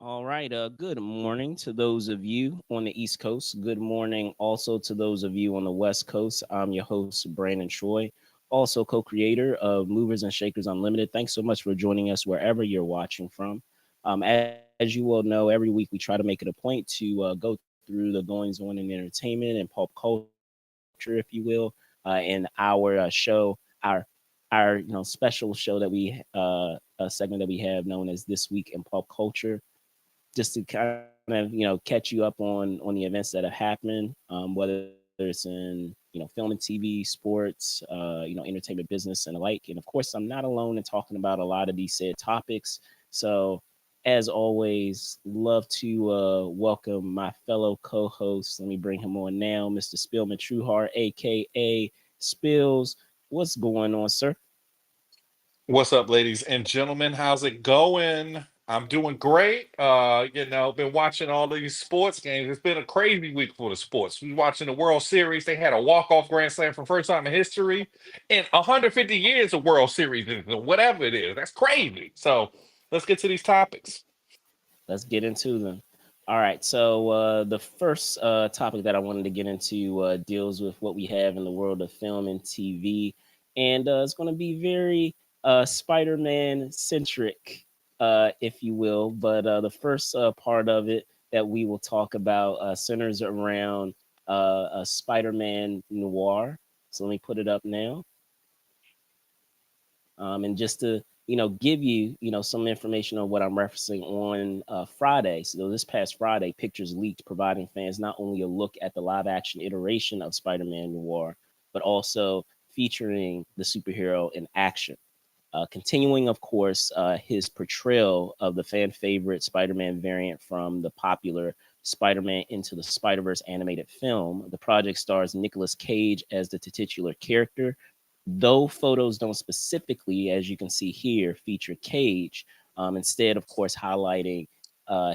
All right. Good morning to those of you on the East Coast. Good morning also to those of you on the West Coast. I'm your host, Brandon Troy, also co-creator of Movers and Shakers Unlimited. Thanks so much for joining us wherever you're watching from. As you will know, every week we try to make it a point to go through the goings on in entertainment and pop culture, if you will, in our our special show that we a segment that we have known as This Week in Pop Culture, just to kind of catch you up on the events that have happened, whether it's in film and TV, sports, entertainment, business, and the like. And of course, I'm not alone in talking about a lot of these said topics. So, as always, love to welcome my fellow co-host. Let me bring him on now, Mr. Spillman Trueheart, aka Spills. What's going on, sir? What's up, ladies and gentlemen? How's it going? I'm doing great. Been watching all these sports games. It's been a crazy week for the sports. We watching the World Series. They had a walk-off grand slam for the first time in history in 150 years of World Series, or whatever it is. That's crazy. So let's get to these topics. Let's get into them. All right. So the first topic that I wanted to get into deals with what we have in the world of film and TV, and it's going to be very Spider-Man centric, if you will. But the first part of it that we will talk about centers around Spider-Man Noir. So let me put it up now. And just to give you some information on what I'm referencing on Friday. So this past Friday, pictures leaked providing fans not only a look at the live action iteration of Spider-Man Noir, but also featuring the superhero in action. Continuing, of course, his portrayal of the fan favorite Spider-Man variant from the popular Spider-Man Into the Spider-Verse animated film. The project stars Nicolas Cage as the titular character, though photos don't specifically, as you can see here, feature Cage. Instead, of course, highlighting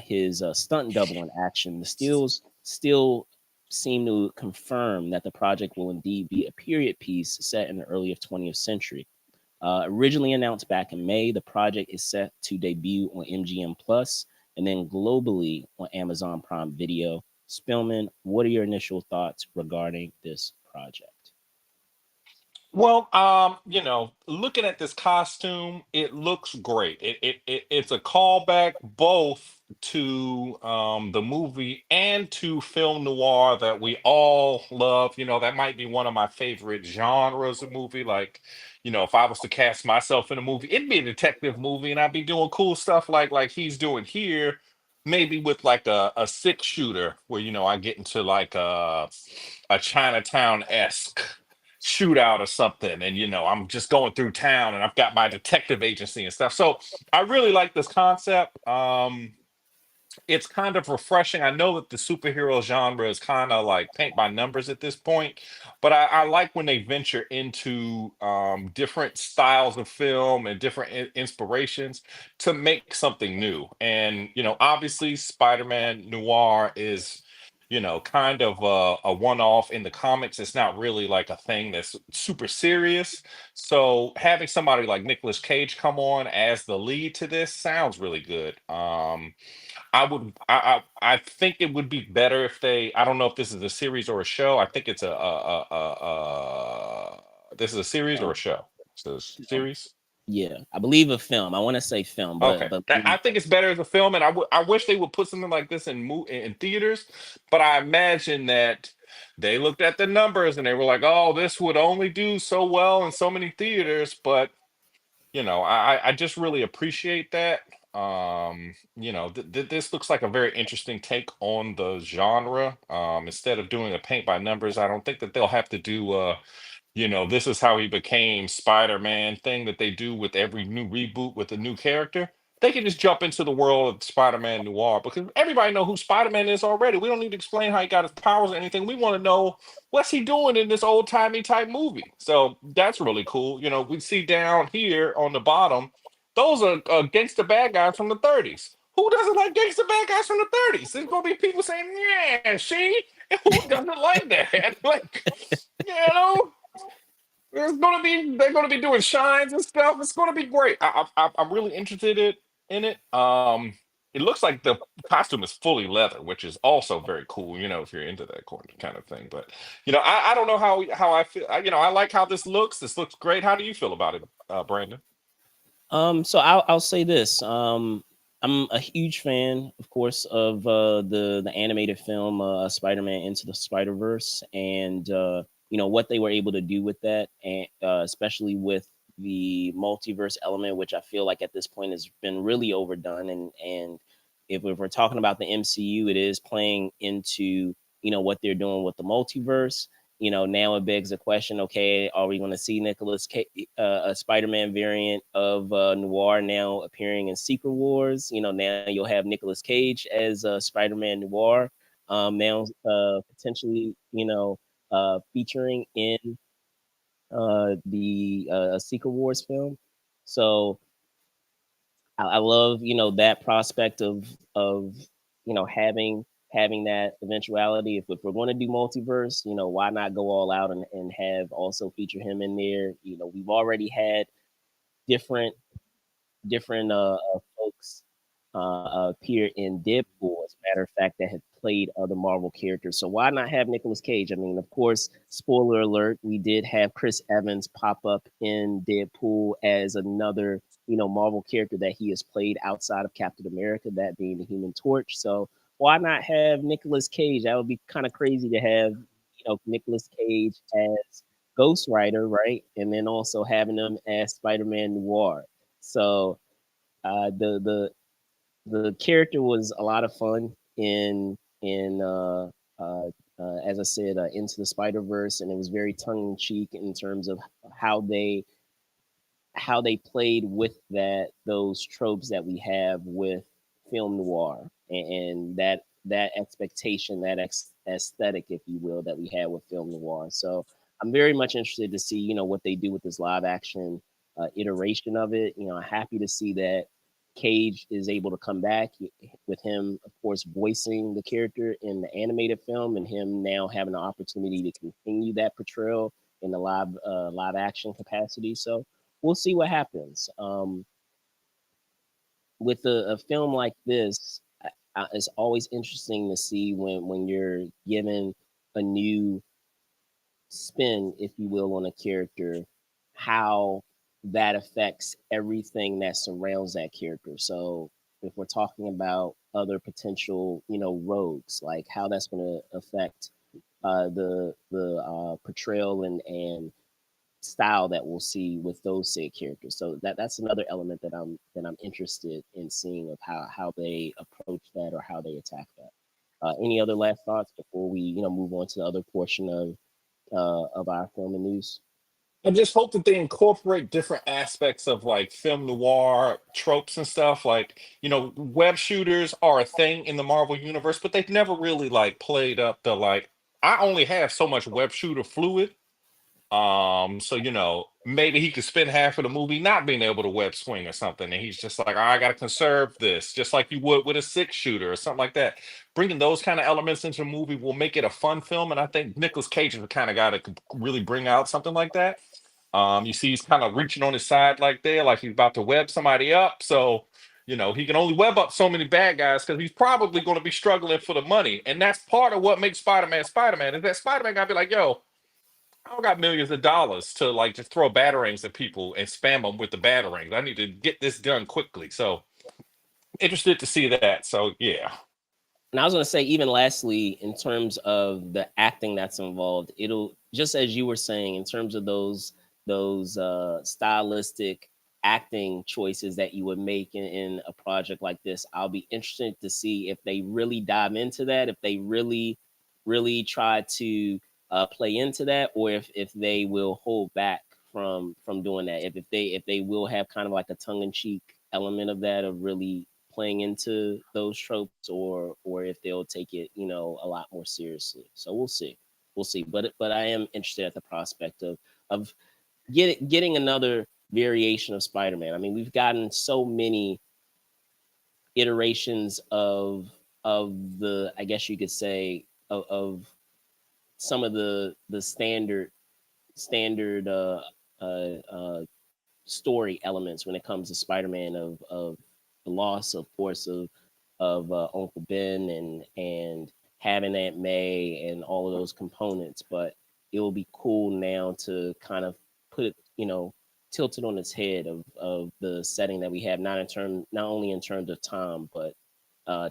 his stunt double in action. The stills still seem to confirm that the project will indeed be a period piece set in the early 20th century. Originally announced back in May, the project is set to debut on MGM Plus and then globally on Amazon Prime Video. Spillman, what are your initial thoughts regarding this project? Well, looking at this costume, it looks great. It's a callback both to the movie and to film noir that we all love. That might be one of my favorite genres of movie. Like, if I was to cast myself in a movie, it'd be a detective movie, and I'd be doing cool stuff like he's doing here. Maybe with like a six shooter where I get into like a Chinatown-esque shootout or something, and I'm just going through town and I've got my detective agency and stuff. So I really like this concept. It's kind of refreshing. I know that the superhero genre is kind of like paint by numbers at this point, but I like when they venture into different styles of film and different inspirations to make something new. And obviously, Spider-Man Noir is kind of a one-off in the comics. It's not really like a thing that's super serious. So having somebody like Nicolas Cage come on as the lead to this sounds really good. I think it would be better if they, I don't know if this is a series or a show. I think it's this is a series or a Film. show. It's a Film. series. Yeah, I believe a film. I want to say film, but Okay, I think it's better as a film, and I wish they would put something like this in theaters. But I imagine that they looked at the numbers and they were like, "Oh, this would only do so well in so many theaters." But I just really appreciate that. This looks like a very interesting take on the genre. Instead of doing a paint by numbers, I don't think that they'll have to do this is how he became Spider-Man thing that they do with every new reboot with a new character. They can just jump into the world of Spider-Man Noir because everybody know who Spider-Man is already. We don't need to explain how he got his powers or anything. We want to know what's he doing in this old-timey type movie. So that's really cool. We see down here on the bottom, those are gangster bad guys from the 30s. Who doesn't like gangster bad guys from the 30s? There's gonna be people saying, "Yeah, see, who doesn't like that?" Like, you know, they're gonna be doing shines and stuff. It's gonna be great. I'm really interested in it. it looks like the costume is fully leather, which is also very cool, if you're into that kind of thing. But I don't know how I feel. I like how this looks. This looks great. How do you feel about it, Brandon? So I'll say this. I'm a huge fan, of course, of the animated film Spider-Man Into the Spider-Verse, and what they were able to do with that, and especially with the multiverse element, which I feel like at this point has been really overdone. And if we're talking about the MCU, it is playing into what they're doing with the multiverse. Now it begs the question: okay, are we going to see a Spider-Man variant of Noir now appearing in Secret Wars? Now you'll have Nicolas Cage as Spider-Man Noir. Now potentially, featuring in the Secret Wars film. So I love that prospect of having that eventuality. If we're going to do multiverse, why not go all out and have also feature him in there? We've already had different folks appear in Deadpool, as a matter of fact, that have played other Marvel characters. So why not have Nicolas Cage? I mean, of course, spoiler alert, we did have Chris Evans pop up in Deadpool as another, Marvel character that he has played outside of Captain America, that being the Human Torch. So why not have Nicolas Cage? That would be kind of crazy to have, Nicolas Cage as Ghost Rider, right? And then also having him as Spider-Man Noir. So the character was a lot of fun in as I said, Into the Spider Verse, and it was very tongue in cheek in terms of how they how they played with those tropes that we have with film noir, and that expectation, that aesthetic, if you will, that we had with film noir. So I'm very much interested to see what they do with this live action iteration of it. Happy to see that Cage is able to come back with him, of course, voicing the character in the animated film, and him now having the opportunity to continue that portrayal in the live action capacity. So we'll see what happens. With a film like this, it's always interesting to see when you're given a new spin, if you will, on a character, how that affects everything that surrounds that character. So if we're talking about other potential, rogues, like how that's going to affect the portrayal and style that we'll see with those said characters. So that's another element that I'm interested in seeing of how they approach that or how they attack that. Any other last thoughts before we move on to the other portion of our film and news? I just hope that they incorporate different aspects of like film noir tropes and stuff. Like, web shooters are a thing in the Marvel universe, but they've never really like played up the like, I only have so much web shooter fluid. So maybe he could spend half of the movie not being able to web swing or something, and he's just like, I gotta conserve this, just like you would with a six shooter or something like that. Bringing those kind of elements into the movie will make it a fun film, and I think Nicolas Cage is the kind of guy that could really bring out something like that. You see, he's kind of reaching on his side like there, like he's about to web somebody up. So he can only web up so many bad guys because he's probably going to be struggling for the money, and that's part of what makes Spider-Man Spider-Man. Is that Spider-Man gotta be like, yo, I don't got millions of dollars to like just throw batarangs at people and spam them with the batarangs. I need to get this done quickly. So interested to see that. So yeah. And I was going to say, even lastly, in terms of the acting that's involved, it'll, just as you were saying, in terms of those stylistic acting choices that you would make in a project like this. I'll be interested to see if they really dive into that, if they really try to play into that, or if they will hold back from doing that. If they will have kind of like a tongue in cheek element of that, of really playing into those tropes, or if they'll take it a lot more seriously. So we'll see. But I am interested at the prospect of getting another variation of Spider-Man. I mean, we've gotten so many iterations of the, I guess you could say, of some of the standard story elements when it comes to Spider-Man, of the loss, of course, of Uncle Ben and having Aunt May and all of those components. But it will be cool now to kind of put it, tilt it on its head of the setting that we have, not only in terms of time, but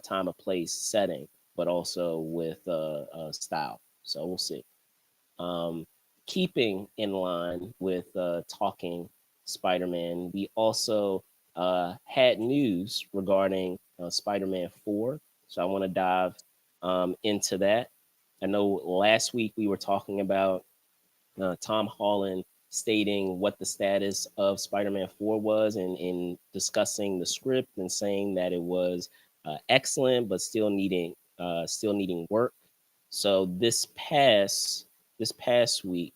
time of place setting, but also with style. So we'll see. Um, Keeping in line with talking Spider-Man, we also had news regarding Spider-Man 4. So I want to dive into that. I know last week we were talking about Tom Holland stating what the status of Spider-Man 4 was, and in discussing the script and saying that it was excellent but still needing work. So this past week,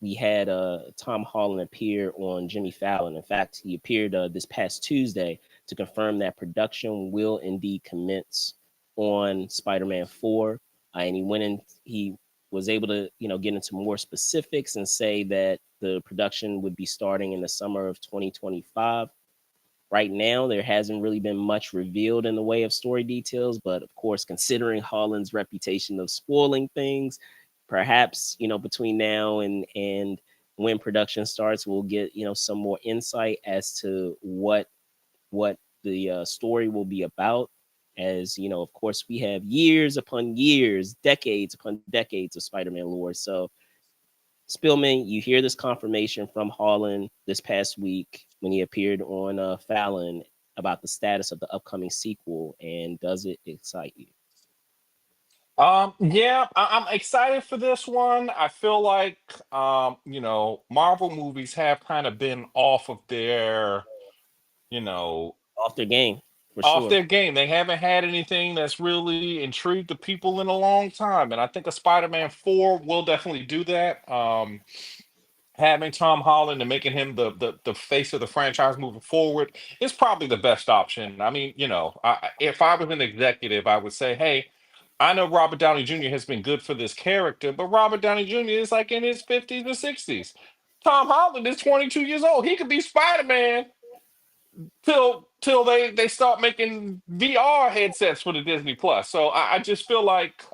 we had Tom Holland appear on Jimmy Fallon. In fact, he appeared this past Tuesday to confirm that production will indeed commence on Spider-Man 4. And he was able to, get into more specifics and say that the production would be starting in the summer of 2025. Right now, there hasn't really been much revealed in the way of story details, but of course, considering Holland's reputation of spoiling things, perhaps between now and when production starts, we'll get some more insight as to what the story will be about. As of course, we have years upon years, decades upon decades of Spider-Man lore. So Spillman, you hear this confirmation from Holland this past week when he appeared on Fallon about the status of the upcoming sequel, and does it excite you? Yeah, I'm excited for this one. I feel like, Marvel movies have kind of been off of you know, Off their game, for off sure. their game. They haven't had anything that's really intrigued the people in a long time, and I think a Spider-Man 4 will definitely do that. Having Tom Holland and making him the face of the franchise moving forward is probably the best option. I mean, if I was an executive, I would say, hey, I know Robert Downey Jr. has been good for this character, but Robert Downey Jr. is like in his 50s or 60s. Tom Holland is 22 years old. He could be Spider-Man till they start making VR headsets for the Disney Plus. So I just feel like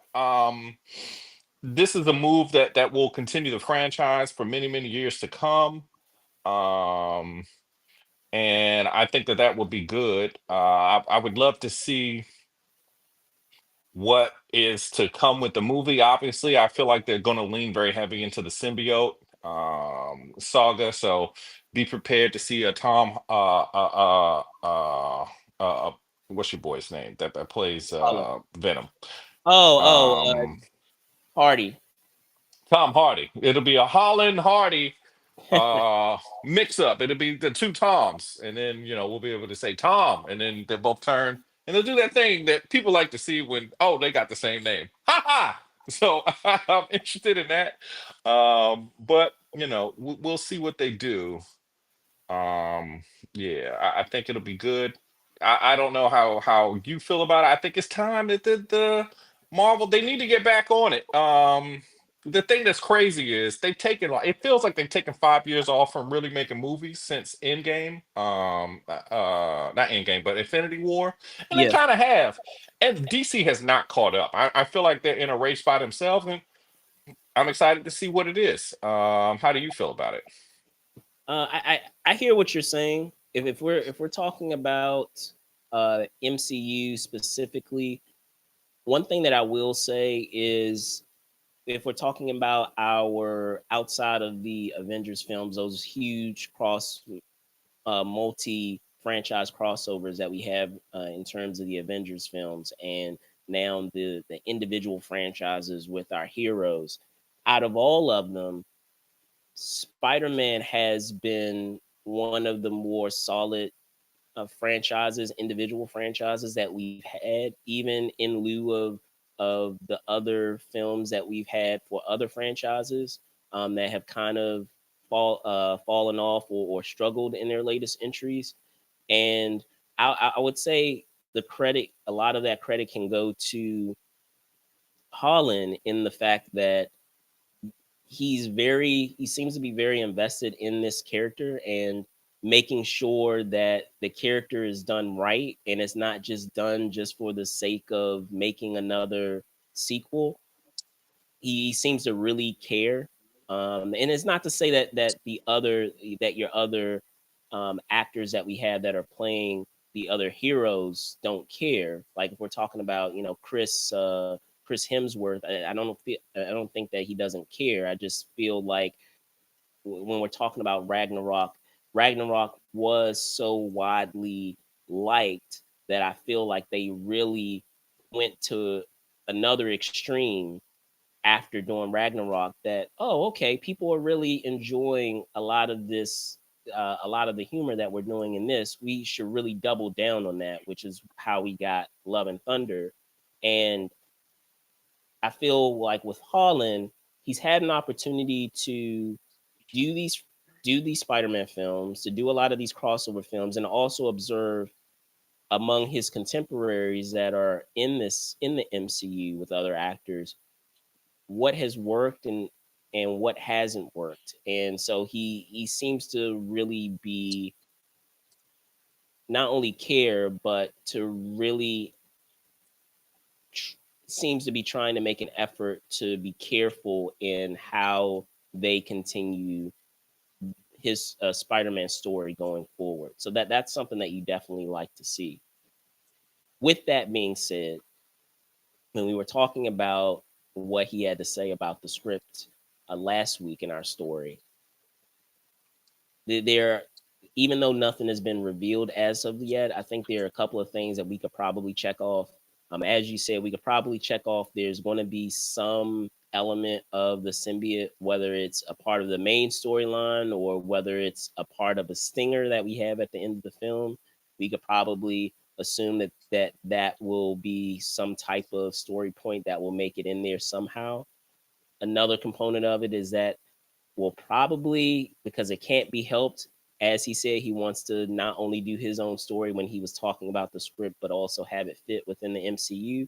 this is a move that will continue the franchise for many years to come. Um, and I think that would be good. I would love to see what is to come with the movie. Obviously, I feel like they're going to lean very heavy into the symbiote saga. So be prepared to see a Tom what's your boy's name that plays Holland. Venom? Oh, Um, Hardy. Tom Hardy. It'll be a Holland Hardy mix up. It'll be the two Toms, and then we'll be able to say Tom, and then they both turn and they'll do that thing that people like to see when they got the same name. Ha ha. So I'm interested in that. But we'll see what they do. um, yeah, I think it'll be good. I don't know how you feel about it. I think it's time that the Marvel, they need to get back on it. The thing that's crazy is they've taken, like, it feels like they've taken 5 years off from really making movies since Endgame. Not Endgame, but Infinity War, and they Yeah. kind of have. And DC has not caught up. I feel like they're in a race by themselves, and I'm excited to see what it is. How do you feel about it? I hear what you're saying. If we're talking about MCU specifically, one thing that I will say is, if we're talking about our outside of the Avengers films, those huge multi franchise crossovers that we have in terms of the Avengers films, and now the individual franchises with our heroes, out of all of them, Spider-Man has been one of the more solid individual franchises that we've had, even in lieu of the other films that we've had for other franchises that have kind of fallen off or struggled in their latest entries. And I would say a lot of that credit can go to Holland, in the fact that he seems to be very invested in this character, and making sure that the character is done right and it's not just done just for the sake of making another sequel. He seems to really care. And it's not to say that the other that your other actors that we have that are playing the other heroes don't care. Like if we're talking about Chris Hemsworth, I don't think that he doesn't care. I just feel like when we're talking about Ragnarok, Ragnarok was so widely liked that I feel like they really went to another extreme after doing Ragnarok that, oh, okay, people are really enjoying a lot of this, a lot of the humor that we're doing in this. We should really double down on that, which is how we got Love and Thunder. And I feel like with Holland, he's had an opportunity to do these do these Spider-Man films, to do a lot of these crossover films, and also observe among his contemporaries that are in the MCU with other actors what has worked and what hasn't worked. And so he seems to really be not only care but to really tr- seems to be trying to make an effort to be careful in how they continue his Spider-Man story going forward. So that's something that you definitely like to see. With that being said, when we were talking about what he had to say about the script last week in our story, there even though nothing has been revealed as of yet, I think there are a couple of things that we could probably check off. As you said, we could probably check off there's going to be some element of the symbiote, whether it's a part of the main storyline or whether it's a part of a stinger that we have at the end of the film. We could probably assume that will be some type of story point that will make it in there somehow. Another component of it is that will probably, because it can't be helped, as he said, he wants to not only do his own story when he was talking about the script, but also have it fit within the MCU.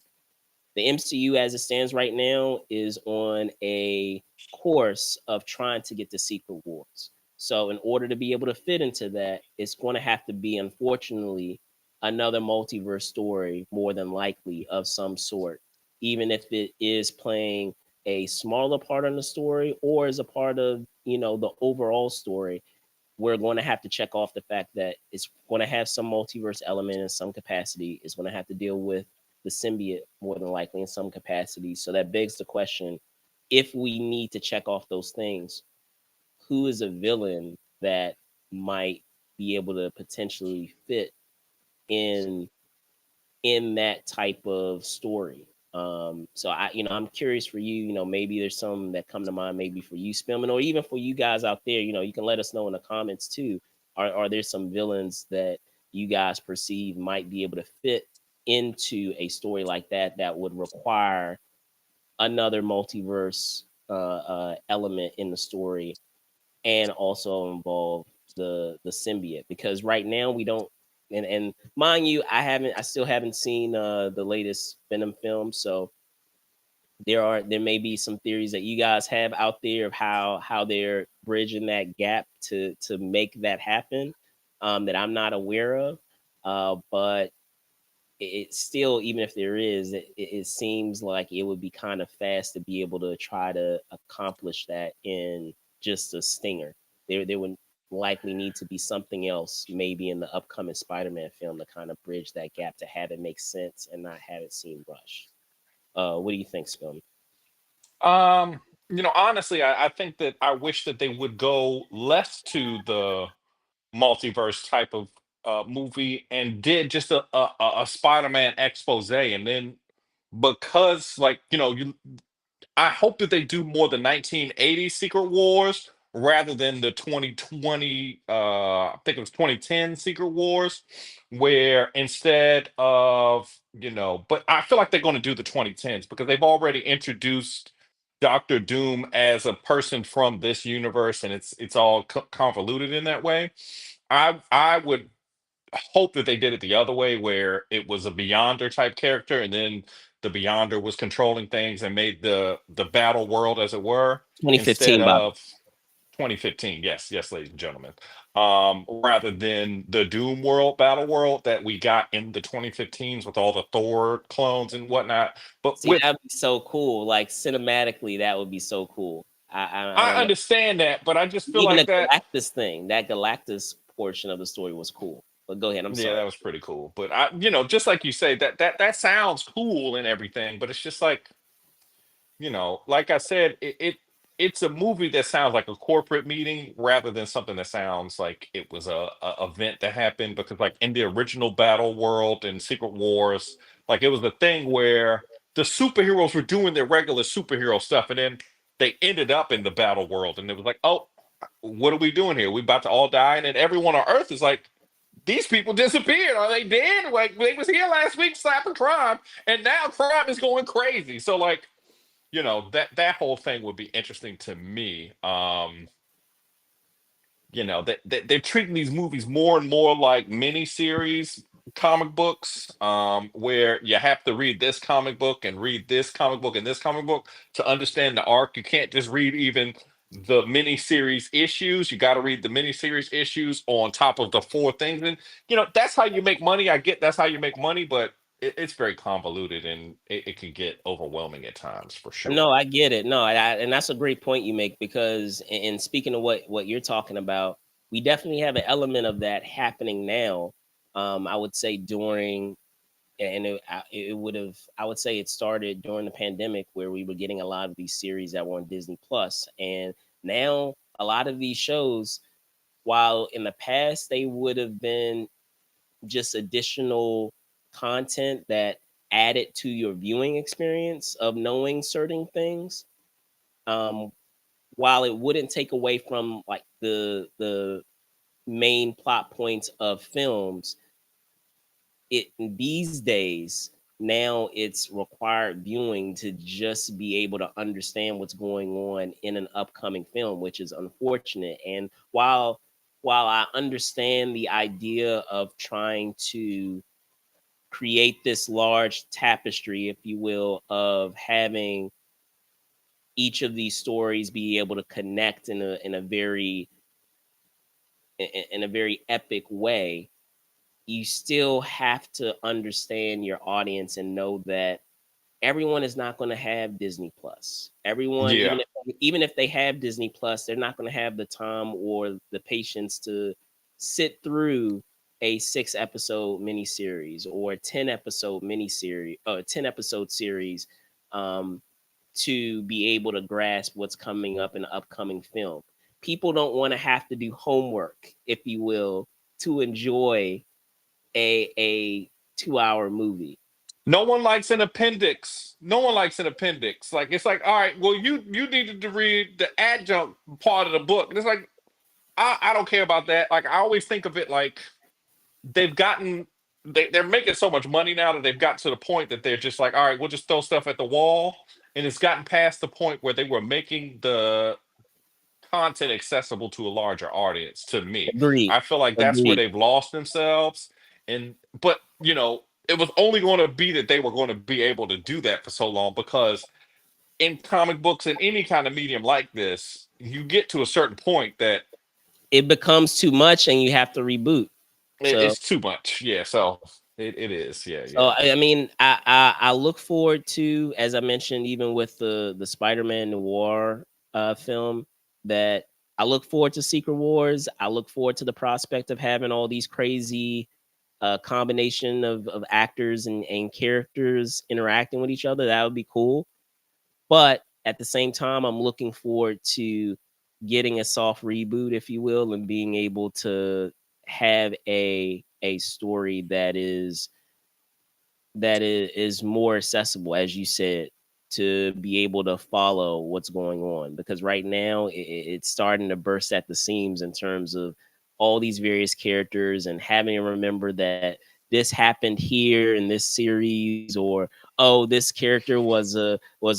The MCU, as it stands right now, is on a course of trying to get to Secret Wars. So, in order to be able to fit into that, it's going to have to be, unfortunately, another multiverse story, more than likely, of some sort, even if it is playing a smaller part in the story or as a part of the overall story. We're going to have to check off the fact that it's going to have some multiverse element in some capacity. It's going to have to deal with the symbiote more than likely in some capacity. So that begs the question, if we need to check off those things, who is a villain that might be able to potentially fit in that type of story? So I'm curious for you. Maybe there's some that come to mind, maybe for you, Spillman, or even for you guys out there. You can let us know in the comments too. Are there some villains that you guys perceive might be able to fit into a story like that would require another multiverse element in the story and also involve the symbiote? Because right now we don't. And mind you, I still haven't seen the latest Venom film, so there may be some theories that you guys have out there of how they're bridging that gap to make that happen, that I'm not aware of. But it still, even if there is, it seems like it would be kind of fast to be able to try to accomplish that in just a stinger. There would likely need to be something else, maybe in the upcoming Spider-Man film, to kind of bridge that gap to have it make sense and not have it seem rushed. What do you think, Scum? Um, Honestly, I think that I wish that they would go less to the multiverse type of movie and did just a Spider-Man expose, and then because like I hope that they do more the 1980 Secret Wars rather than the 2020, I think it was 2010 Secret Wars, where instead of, but I feel like they're going to do the 2010s because they've already introduced Doctor Doom as a person from this universe, and it's all convoluted in that way. I would hope that they did it the other way, where it was a Beyonder type character, and then the Beyonder was controlling things and made the battle world, as it were, instead 2015, Bob. of 2015. Yes, yes, ladies and gentlemen. rather than the Doom world, battle world that we got in the 2015s with all the Thor clones and whatnot. But See, with that'd be so cool. Like cinematically, that would be so cool. I I don't know. understand that, but I just feel Even like the that. Galactus thing, that Galactus portion of the story was cool. But go ahead. I'm Yeah, sorry. that was pretty cool. But just like you say, that sounds cool and everything, but it's just like, like I said, it's a movie that sounds like a corporate meeting rather than something that sounds like it was a event that happened. Because like in the original Battle World and Secret Wars, like it was the thing where the superheroes were doing their regular superhero stuff, and then they ended up in the Battle World, and it was like, oh, what are we doing here? We about to all die, and then everyone on Earth is like, these people disappeared. Are they dead? Like they was here last week slapping crime, and now crime is going crazy. So like, that whole thing would be interesting to me. That they're treating these movies more and more like mini-series comic books, where you have to read this comic book and read this comic book and this comic book to understand the arc. You can't just read even the mini-series issues. You got to read the mini-series issues on top of the four things. And that's how you make money. I get that's how you make money, but it's very convoluted, and it can get overwhelming at times for No, sure. I get it. No, and that's a great point you make because in speaking of what you're talking about, we definitely have an element of that happening now. I would say during and it would have I would say it started during the pandemic where we were getting a lot of these series that were on Disney Plus, and now a lot of these shows, while in the past they would have been just additional content that added to your viewing experience of knowing certain things, um, while it wouldn't take away from like the main plot points of films, it these days now it's required viewing to just be able to understand what's going on in an upcoming film, which is unfortunate. And while I understand the idea of trying to create this large tapestry, if you will, of having each of these stories be able to connect in a very epic way, you still have to understand your audience and know that everyone is not going to have Disney Plus. Everyone, Yeah. even if they have Disney Plus, they're not going to have the time or the patience to sit through a 6 episode miniseries or a 10 episode miniseries or a 10 episode series, um, to be able to grasp what's coming up in the upcoming film. People don't want to have to do homework, if you will, to enjoy a 2 hour movie. No one likes an appendix. No one likes an appendix. Like it's like, all right, well, you needed to read the adjunct part of the book. And it's like, I don't care about that. Like I always think of it like they've gotten they're making so much money now that they've got to the point that they're just like, all right, we'll just throw stuff at the wall. And it's gotten past the point where they were making the content accessible to a larger audience. To me, Agreed. I feel like that's where Agreed. they've lost themselves. And but it was only going to be that they were going to be able to do that for so long, because in comic books and any kind of medium like this, you get to a certain point that It becomes too much and you have to reboot. So it's too much. Yeah, so it is. Yeah, so yeah. I mean I look forward to, as I mentioned, even with the Spider-Man noir film, that I look forward to Secret Wars. I look forward to the prospect of having all these crazy combination of actors and characters interacting with each other. That would be cool. But at the same time, I'm looking forward to getting a soft reboot, if you will, and being able to have a story that is more accessible, as you said, to be able to follow what's going on. Because right now it's starting to burst at the seams in terms of all these various characters and having to remember that this happened here in this series, or oh, this character was a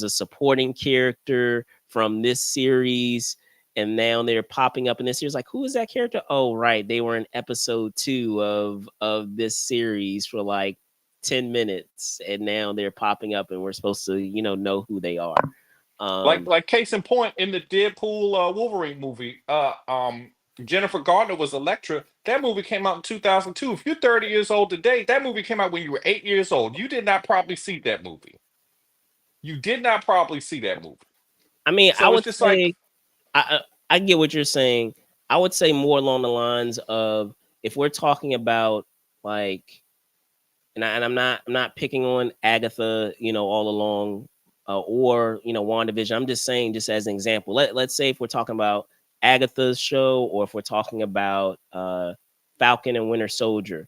supporting character from this series, and now they're popping up in this series. Like, who is that character? Oh, right, they were in episode 2 of this series for like 10 minutes, and now they're popping up and we're supposed to know who they are. Like um like case in point, in the Deadpool Wolverine movie, Jennifer Gardner was Elektra. That movie came out in 2002. If you're 30 years old today, that movie came out when you were 8 years old. You did not probably see that movie. You did not probably see that movie. I mean, I So it's would just like, say I get what you're saying. I would say more along the lines of if we're talking about like, and I'm not picking on Agatha, all along, or WandaVision. I'm just saying, just as an example. Let's say if we're talking about Agatha's show, or if we're talking about Falcon and Winter Soldier.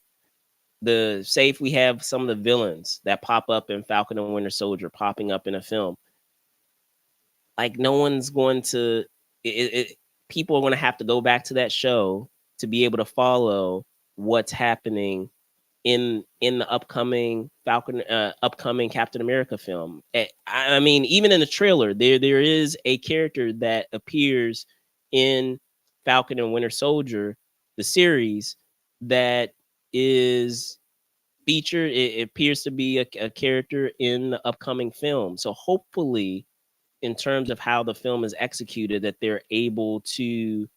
The say if we have some of the villains that pop up in Falcon and Winter Soldier popping up in a film, like no one's going to people are going to have to go back to that show to be able to follow what's happening in the upcoming Captain America film. I mean, even in the trailer, there is a character that appears in Falcon and Winter Soldier, the series, that is featured. It appears to be a character in the upcoming film. So hopefully, in terms of how the film is executed, that they're able to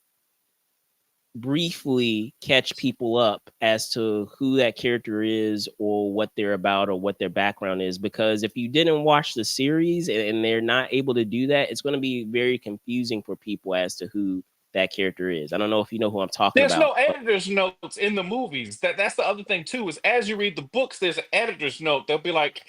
briefly catch people up as to who that character is or what they're about or what their background is. Because if you didn't watch the series and they're not able to do that, it's going to be very confusing for people as to who that character is. I don't know if you know who I'm talking there's about, no but editor's notes in the movies. That's the other thing too. Is as you read the books, there's an editor's note. They'll be like,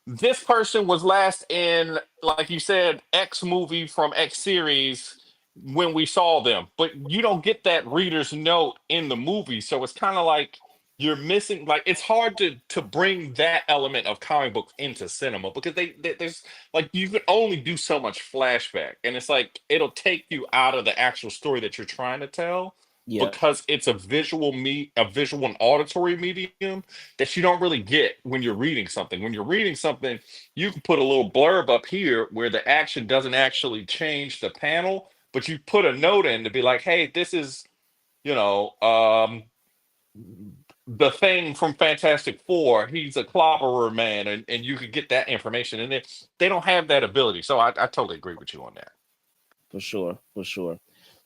this person was last in, like you said, X movie from X series when we saw them, but you don't get that reader's note in the movie. So it's kind of like you're missing. Like it's hard to bring that element of comic books into cinema because there's like you can only do so much flashback, and it's like it'll take you out of the actual story that you're trying to tell yeah, because it's a visual and auditory medium that you don't really get when you're reading something. When you're reading something, you can put a little blurb up here where the action doesn't actually change the panel, but you put a note in to be like, hey, this is, you know, the thing from Fantastic Four. He's a clobberer man, and you could get that information. And they don't have that ability. So I totally agree with you on that. for sure, for sure.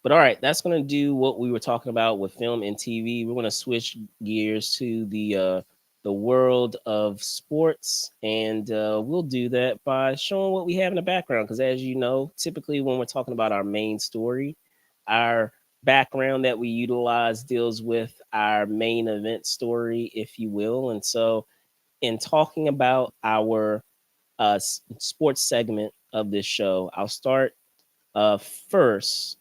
But all right, that's going to do what we were talking about with film and TV. We're going to switch gears to the world of sports, and we'll do that by showing what we have in the background. Because as you know, typically when we're talking about our main story, our background that we utilize deals with our main event story, if you will. And so, in talking about our sports segment of this show, I'll start first.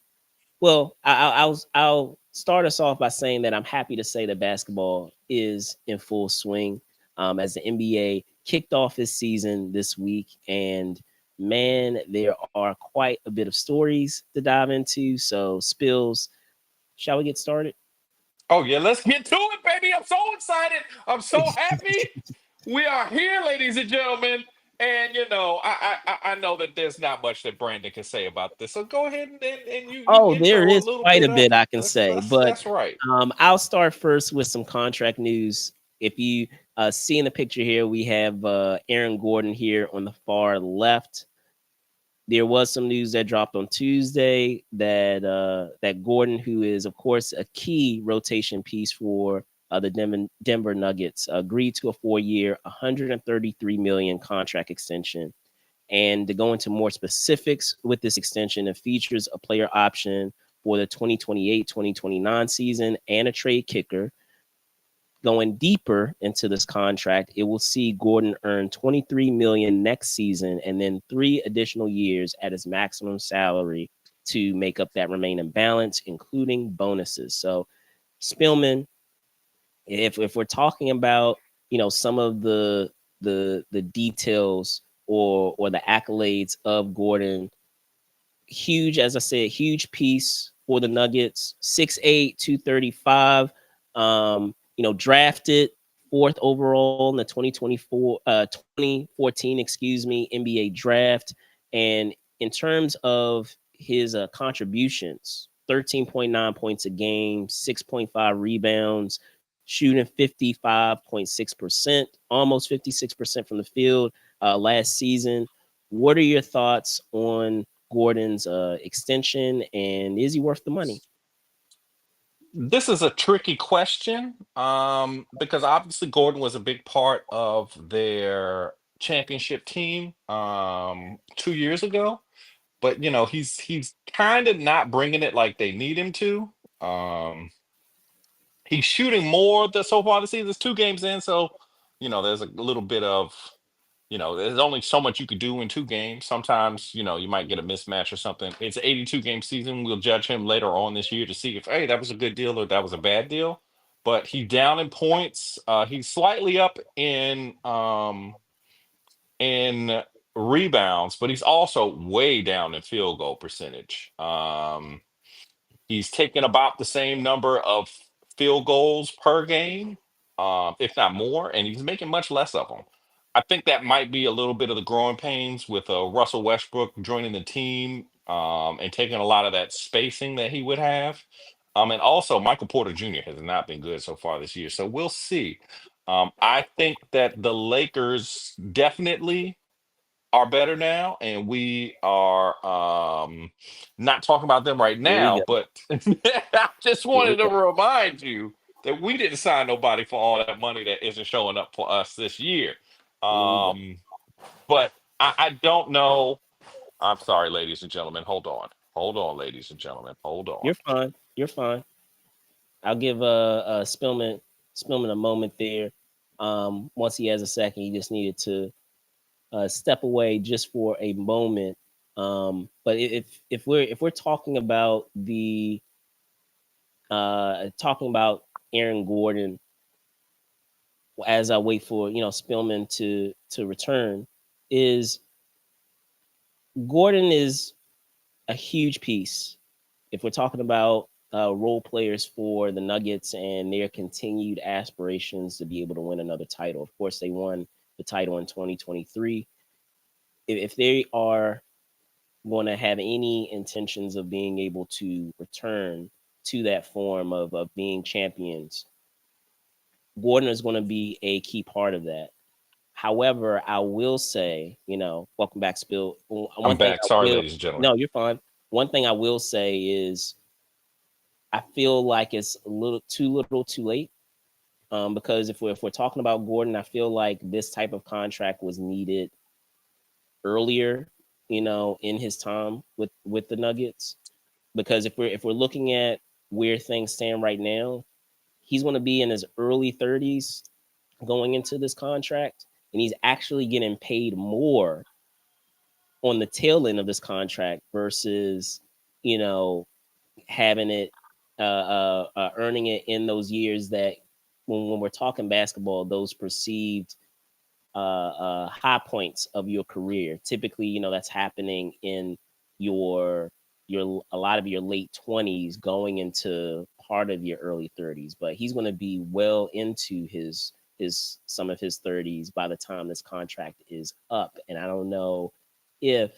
Well, I'll start us off by saying that I'm happy to say that basketball is in full swing, as the NBA kicked off its season this week, and man, there are quite a bit of stories to dive into. So, Spills, shall we get started? Oh yeah, let's get to it, baby. I'm so excited. I'm so happy. We are here, ladies and gentlemen. And you know, I know that there's not much that Brandon can say about this. So go ahead and you Oh, there intro a is little quite bit a of bit it. I can say, That's but that's right. I'll start first with some contract news. If you see in the picture here, we have Aaron Gordon here on the far left. There was some news that dropped on Tuesday that Gordon, who is of course a key rotation piece for the Denver Nuggets, agreed to a 4-year, 133 million contract extension. And to go into more specifics with this extension, it features a player option for the 2028-2029 season and a trade kicker. Going deeper into this contract, it will see Gordon earn 23 million next season and then 3 additional years at his maximum salary to make up that remaining balance, including bonuses. So, Spillman, if we're talking about some of the details or the accolades of Gordon, huge, as I said, huge piece for the Nuggets. 6'8", 235. Drafted fourth overall in the 2014, NBA draft. And in terms of his contributions, 13.9 points a game, 6.5 rebounds, shooting 55.6%, almost 56% from the field last season. What are your thoughts on Gordon's extension, and is he worth the money? This is a tricky question, because obviously Gordon was a big part of their championship team 2 years ago. But he's kind of not bringing it like they need him to. Um, he's shooting more so far this season. It's 2 games in, so there's a little bit of there's only so much you could do in 2 games. Sometimes you might get a mismatch or something. It's an 82 game season. We'll judge him later on this year to see if that was a good deal or that was a bad deal. But he's down in points. He's slightly up in rebounds, but he's also way down in field goal percentage. He's taken about the same number of field goals per game, if not more, and he's making much less of them. I think that might be a little bit of the growing pains with Russell Westbrook joining the team, and taking a lot of that spacing that he would have. And also, Michael Porter Jr. has not been good so far this year, so we'll see. I think that the Lakers definitely are better now, and we are not talking about them right Here we now, go. but I just Here we wanted to go. remind you that we didn't sign nobody for all that money that isn't showing up for us this year. Here we go. But I don't know. I'm sorry, ladies and gentlemen. Hold on. Hold on, ladies and gentlemen. Hold on. You're fine. You're fine. I'll give Spillman a moment there. Once he has a second, he just needed to step away just for a moment. But if we're talking about Aaron Gordon, as I wait for Spillman to return, is Gordon is a huge piece. If we're talking about role players for the Nuggets and their continued aspirations to be able to win another title, of course they won the title in 2023. If they are going to have any intentions of being able to return to that form of being champions, Gordon is going to be a key part of that. However, I will say, welcome back, Spill. I'm One thing back. I Sorry, will, ladies and gentlemen. no, you're fine. One thing I will say is I feel like it's a little too late. Because if we're talking about Gordon, I feel like this type of contract was needed earlier, in his time with the Nuggets. Because if we're looking at where things stand right now, he's going to be in his early 30s going into this contract, and he's actually getting paid more on the tail end of this contract versus you know having it earning it in those years that when we're talking basketball, those perceived high points of your career. Typically, that's happening in your a lot of your late 20s going into part of your early 30s, but he's going to be well into his some of his 30s by the time this contract is up, and I don't know if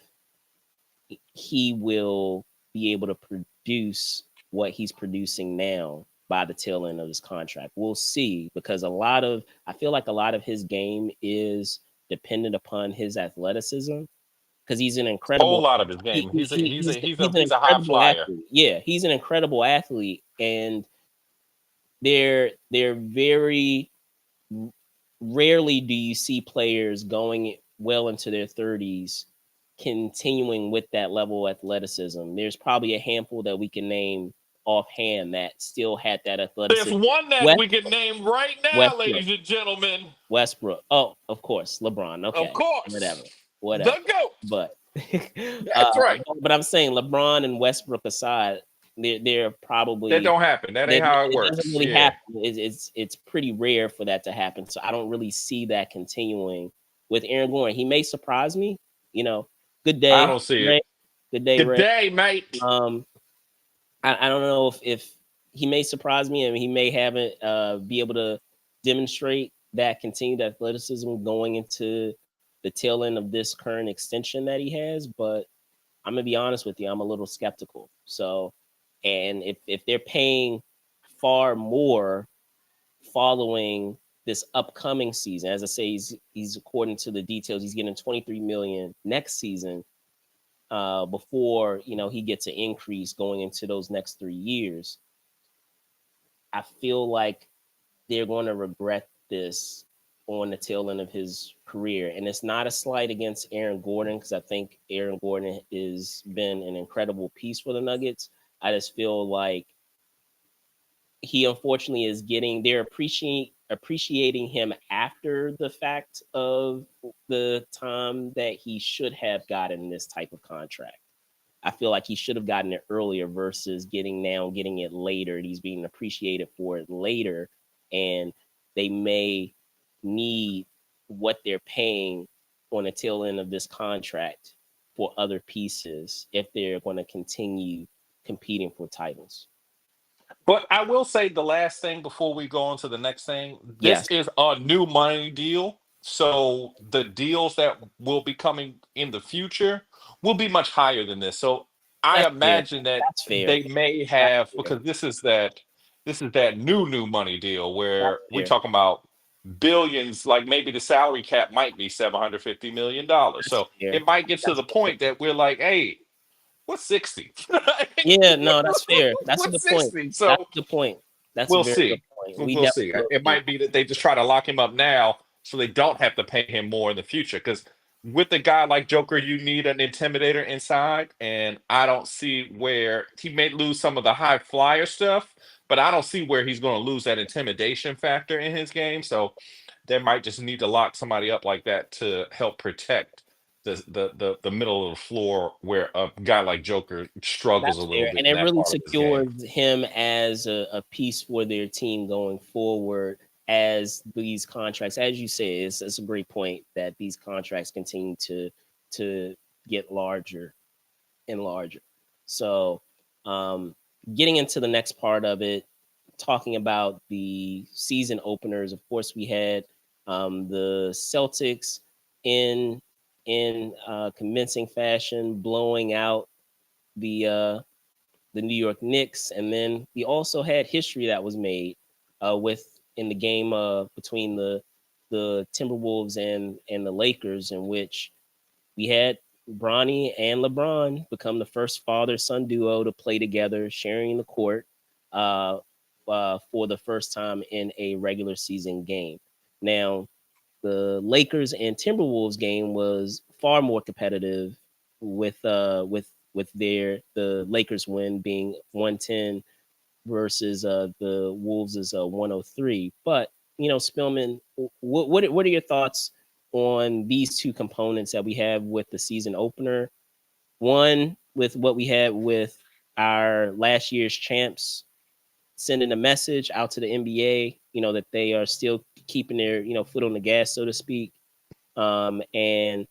he will be able to produce what he's producing now by the tail end of his contract. We'll see, because I feel like a lot of his game is dependent upon his athleticism, because he's an Whole incredible lot of his game. He's a he's a he's a he's an he's a high incredible flyer. athlete. Yeah, he's an incredible athlete, and they're very rarely do you see players going well into their 30s continuing with that level of athleticism. There's probably a handful that we can name offhand that still had that There's athleticism. one that West, we can name right now, Westbrook, ladies and gentlemen. Westbrook. Oh, of course, LeBron. Of Okay, whatever, course, whatever. the GOAT. But That's right. but I'm saying LeBron and Westbrook aside, they're That probably don't happen. That ain't how it it doesn't works. really Yeah, happen. It's pretty rare for that to happen. So I don't really see that continuing with Aaron Gordon. He may surprise me. You know, good I day, don't see it. Ray. Good day, Good Ray. day, mate. Um, I don't know if he may surprise me, and he may haven't be able to demonstrate that continued athleticism going into the tail end of this current extension that he has. But I'm gonna be honest with you, I'm a little skeptical. So, and if they're paying far more following this upcoming season, as I say, he's according to the details, he's getting 23 million next season, before he gets an increase going into those next 3 years. I feel like they're going to regret this on the tail end of his career. And it's not a slight against Aaron Gordon, because I think Aaron Gordon has been an incredible piece for the Nuggets. I just feel like he unfortunately is getting, they're appreciating him after the fact of the time that he should have gotten this type of contract. I feel like he should have gotten it earlier versus getting it later. He's being appreciated for it later, and they may need what they're paying on the tail end of this contract for other pieces if they're going to continue competing for titles. But I will say the last thing before we go on to the next thing. This Yes, is a new money deal. So the deals that will be coming in the future will be much higher than this. So I that's fair. imagine that That's fair. they may That's have, fair. because this is that new money deal where That's we fair. talking about billions, like maybe the salary cap might be $750 million. That's So fair. it might get to That's the fair. point that we're like, hey, what's 60? Yeah, no, that's fair. That's a What's good point. 60? That's So a good point. That's a we'll very good see. point. We We'll see. definitely will It see. might be that they just try to lock him up now so they don't have to pay him more in the future. Because with a guy like Joker, you need an intimidator inside, and I don't see where he may lose some of the high flyer stuff, but I don't see where he's going to lose that intimidation factor in his game. So they might just need to lock somebody up like that to help protect the middle of the floor where a guy like Joker struggles a That's little fair. bit And in it that really part of his game. secures him as a piece for their team going forward as these contracts, as you say, it's a great point that these contracts continue to get larger and larger. So um getting into the next part of it, talking about the season openers, of course we had the Celtics in convincing fashion blowing out the uh the New York Knicks, and then we also had history that was made with in the game between the Timberwolves and the Lakers, in which we had Bronny and LeBron become the first father son duo to play together, sharing the court uh, for the first time in a regular season game. Now, the Lakers and Timberwolves game was far more competitive with the Lakers win being 110 versus the Wolves is 103. But Spillman, what are your thoughts on these two components that we have with the season opener? One with what we had with our last year's champs sending a message out to the NBA, that they are still keeping their foot on the gas, so to speak. And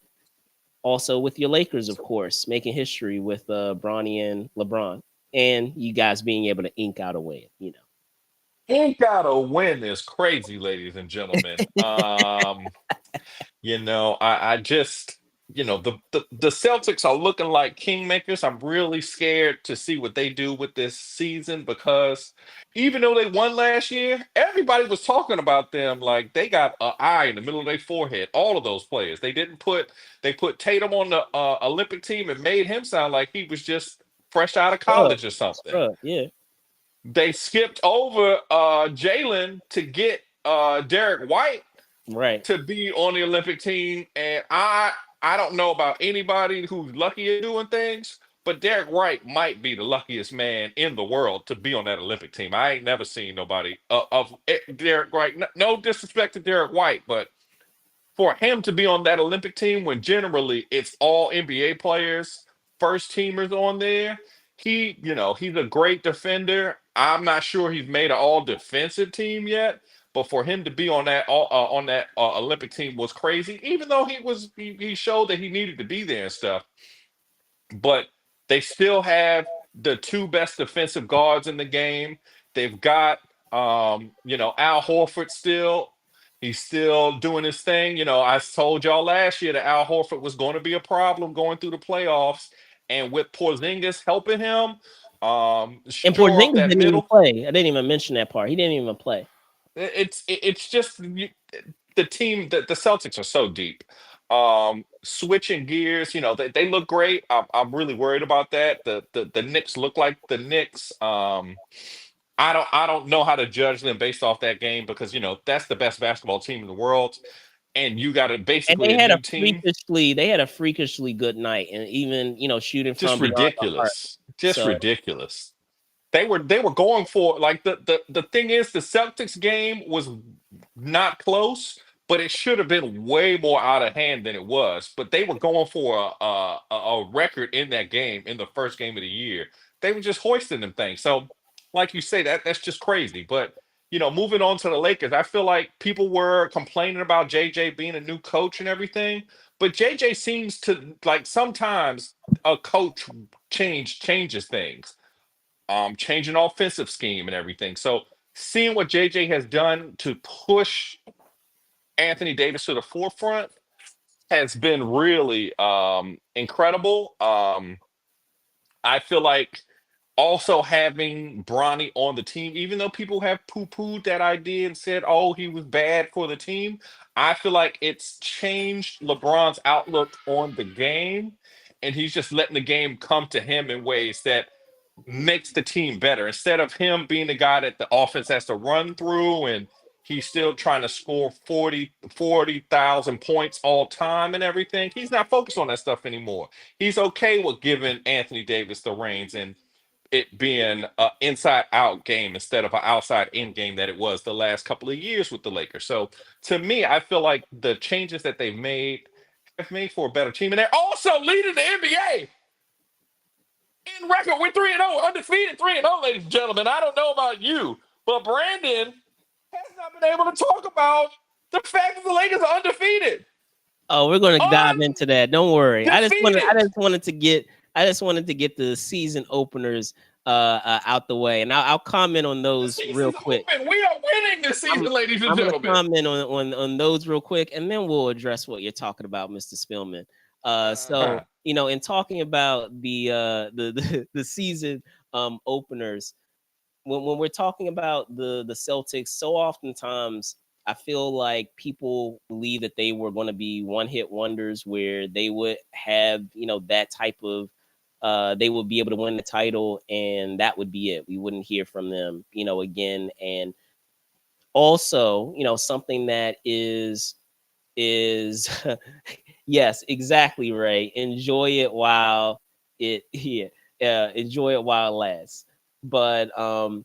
also with your Lakers, of course, making history with Bronny and LeBron, and you guys being able to ink out a win. Ain't gotta win is crazy, ladies and gentlemen. I just, the Celtics are looking like kingmakers. I'm really scared to see what they do with this season because even though they won last year, everybody was talking about them like they got an eye in the middle of their forehead. All of those players. They put Tatum on the Olympic team and made him sound like he was just fresh out of Scrub, college or something. scrub, yeah, They skipped over Jalen to get Derek White right. to be on the Olympic team, and I don't know about anybody who's lucky at doing things, but Derek White might be the luckiest man in the world to be on that Olympic team. I ain't never seen nobody Derek White. No disrespect to Derek White, but for him to be on that Olympic team when generally it's all NBA players, first teamers on there, he's a great defender. I'm not sure he's made an all defensive team yet, but for him to be on that Olympic team was crazy. Even though he showed that he needed to be there and stuff, but they still have the two best defensive guards in the game. They've got Al Horford still. He's still doing his thing. I told y'all last year that Al Horford was going to be a problem going through the playoffs, and with Porzingis helping him And shore up Porzingis that didn't even middle, play. I didn't even mention that part. He didn't even play. it's just the team that the Celtics are so deep. Switching gears, they look great. I'm really worried about that. The Knicks look like the Knicks. I don't know how to judge them based off that game because that's the best basketball team in the world, and you got And basically a new team. they had a freakishly good night, and even shooting Just from beyond the arc. ridiculous. Just So ridiculous. They were going for, like, the thing is, the Celtics game was not close, but it should have been way more out of hand than it was. But they were going for a record in that game, in the first game of the year. They were just hoisting them things. So, like you say, that's just crazy. But moving on to the Lakers, I feel like people were complaining about JJ being a new coach and everything, but JJ seems to, like, sometimes a coach changes things, changing offensive scheme and everything. So seeing what JJ has done to push Anthony Davis to the forefront has been really incredible. I feel like also having Bronny on the team, even though people have poo-pooed that idea and said, "Oh, he was bad for the team," I feel like it's changed LeBron's outlook on the game, and he's just letting the game come to him in ways that makes the team better. Instead of him being the guy that the offense has to run through, and he's still trying to score 40,000 points all time and everything, he's not focused on that stuff anymore. He's okay with giving Anthony Davis the reins and it being an inside out game instead of an outside in game that it was the last couple of years with the Lakers. So to me, I feel like the changes that they've made have made for a better team. And they're also leading the NBA in record. We're 3-0, undefeated 3-0, ladies and gentlemen. I don't know about you, but Brandon has not been able to talk about the fact that the Lakers are undefeated. oh, we're gonna dive into that. Don't worry. Undefeated. I just wanted to get the season openers out the way, and I'll comment on The those real season's quick. open. We are winning this I'm season, ladies and I'm gonna gentlemen. comment on those real quick, and then we'll address what you're talking about, Mr. Spillman. So Uh-huh. in talking about the season openers, when we're talking about the Celtics, so oftentimes I feel like people believe that they were going to be one hit wonders, where they would have that type of they would be able to win the title, and that would be it. We wouldn't hear from them again. And also something that is yes, exactly, right. Enjoy it while it yeah, enjoy it while it lasts. But and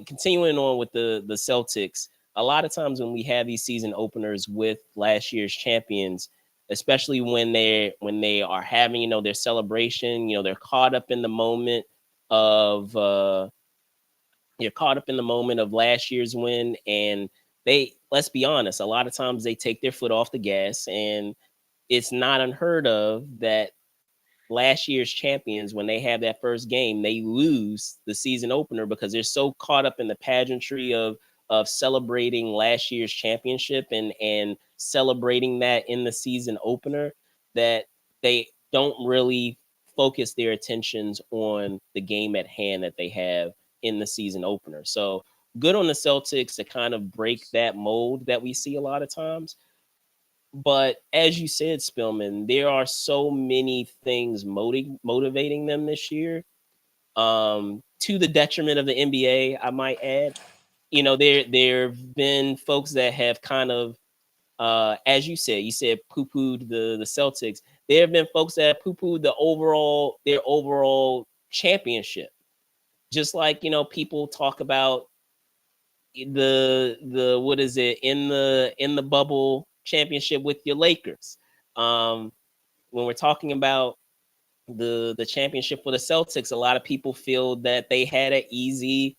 continuing on with the Celtics, a lot of times when we have these season openers with last year's champions, especially when they are having their celebration, they're caught up in the moment of you're caught up in the moment of last year's win, and they, let's be honest, a lot of times they take their foot off the gas, and it's not unheard of that last year's champions, when they have that first game, they lose the season opener because they're so caught up in the pageantry of celebrating last year's championship and celebrating that in the season opener, that they don't really focus their attentions on the game at hand that they have in the season opener. So good on the Celtics to kind of break that mold that we see a lot of times. But as you said, Spillman, there are so many things motivating them this year, to the detriment of the NBA, I might add. There have been folks that have kind of, as you said poo-pooed the Celtics. There have been folks that have poo-pooed their overall championship. Just like people talk about the what is it, in the bubble championship with your Lakers. Um, when we're talking about the championship for the Celtics, a lot of people feel that they had a easy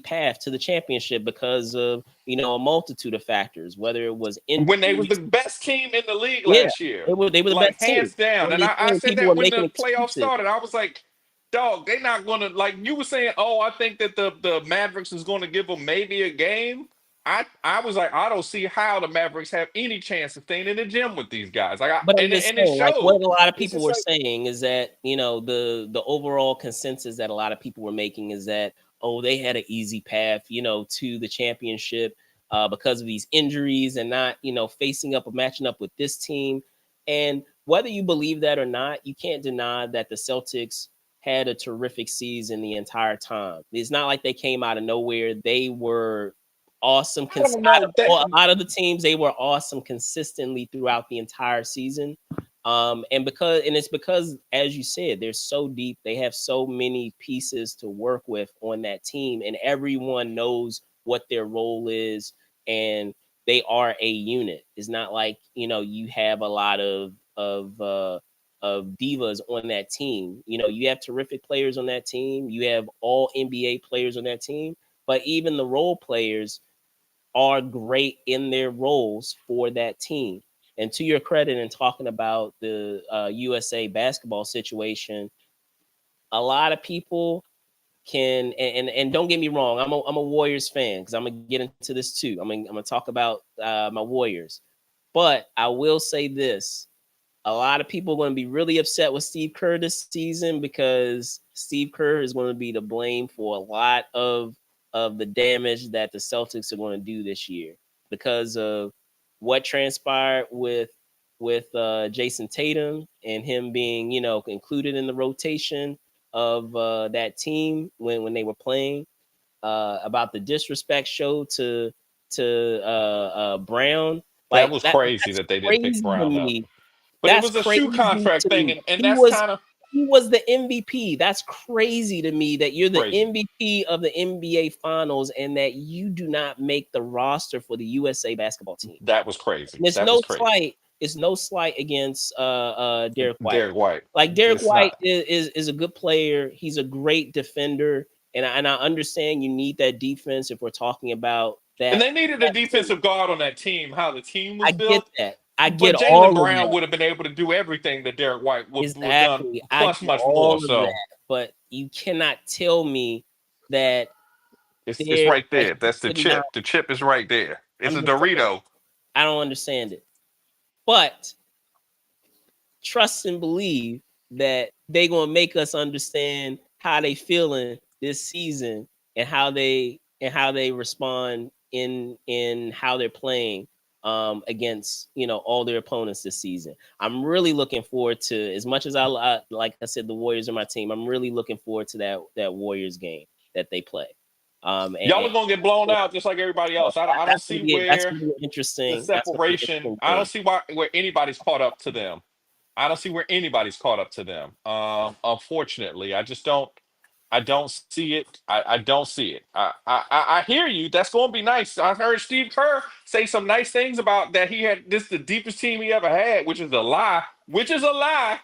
path to the championship because of a multitude of factors, whether it was When they was the injuries. best team in the league Yeah, last year, they were the like best team. hands down. I'm And just I saying said people that were when making the playoffs excuses. started, I was like, dog, they not gonna, like you were saying, oh, I think that the Mavericks is gonna give them maybe a game. I was like, I don't see how the Mavericks have any chance of staying in the gym with these guys. Like But I'm and just it saying, like what showed. a lot of It's people just were like, saying is that the overall consensus that a lot of people were making is that, oh, they had an easy path to the championship because of these injuries and not facing up or matching up with this team. And whether you believe that or not, you can't deny that the Celtics had a terrific season the entire time. It's not like they came out of nowhere. They were awesome. I don't know. A lot of the teams, they were awesome consistently throughout the entire season. And it's because, as you said, they're so deep. They have so many pieces to work with on that team, and everyone knows what their role is, and they are a unit. It's not like, you have a lot of divas on that team. You have terrific players on that team. You have all NBA players on that team, but even the role players are great in their roles for that team. And to your credit, in talking about the USA basketball situation, a lot of people can, and don't get me wrong, I'm a Warriors fan, because I'm gonna get into this too. I'm gonna talk about my Warriors, but I will say this: a lot of people are going to be really upset with Steve Kerr this season, because Steve Kerr is going to be to blame for a lot of the damage that the Celtics are going to do this year, because of what transpired with Jason Tatum, and him being, included in the rotation of that team when they were playing, about the disrespect show to Brown. That Like was crazy that's that they didn't pick crazy to Brown up. me. But it That's was a shoe crazy contract to thing, me. and He that's was kind of he was the MVP. That's crazy to me, that you're the crazy. MVP of the NBA Finals and that you do not make the roster for the USA basketball team. That was crazy. And it's That was no crazy. slight. It's no slight against Derek White. Derek White. Like, Derek It's White not. is a good player. He's a great defender, and I understand you need that defense if we're talking about And that. they needed a defensive guard on that team, how the team was I get built. that. I But get Jalen all of Brown that. would have been able to do everything that Derek White would have done, Exactly. I plus get much more. all of So that. But you cannot tell me that it's they're right that there. he That's the could not. chip. The chip is right there. It's I'm a just saying, Dorito. I don't understand it. But trust and believe that they gonna make us understand how they feeling this season, and how they respond in how they're playing against, all their opponents this season. I'm really looking forward to, as much as like I said, the Warriors are my team. I'm really looking forward to that Warriors game that they play. Y'all And are gonna get blown out just like everybody else. I don't see that's where gonna be the interesting. That's gonna be an separation. interesting I don't game. see where anybody's caught up to them. I don't see where anybody's caught up to them. Unfortunately, I just don't. I don't see it. I don't see it. I hear you. That's going to be nice. I heard Steve Kerr say some nice things about that. He had this the deepest team he ever had, which is a lie. Which is a lie.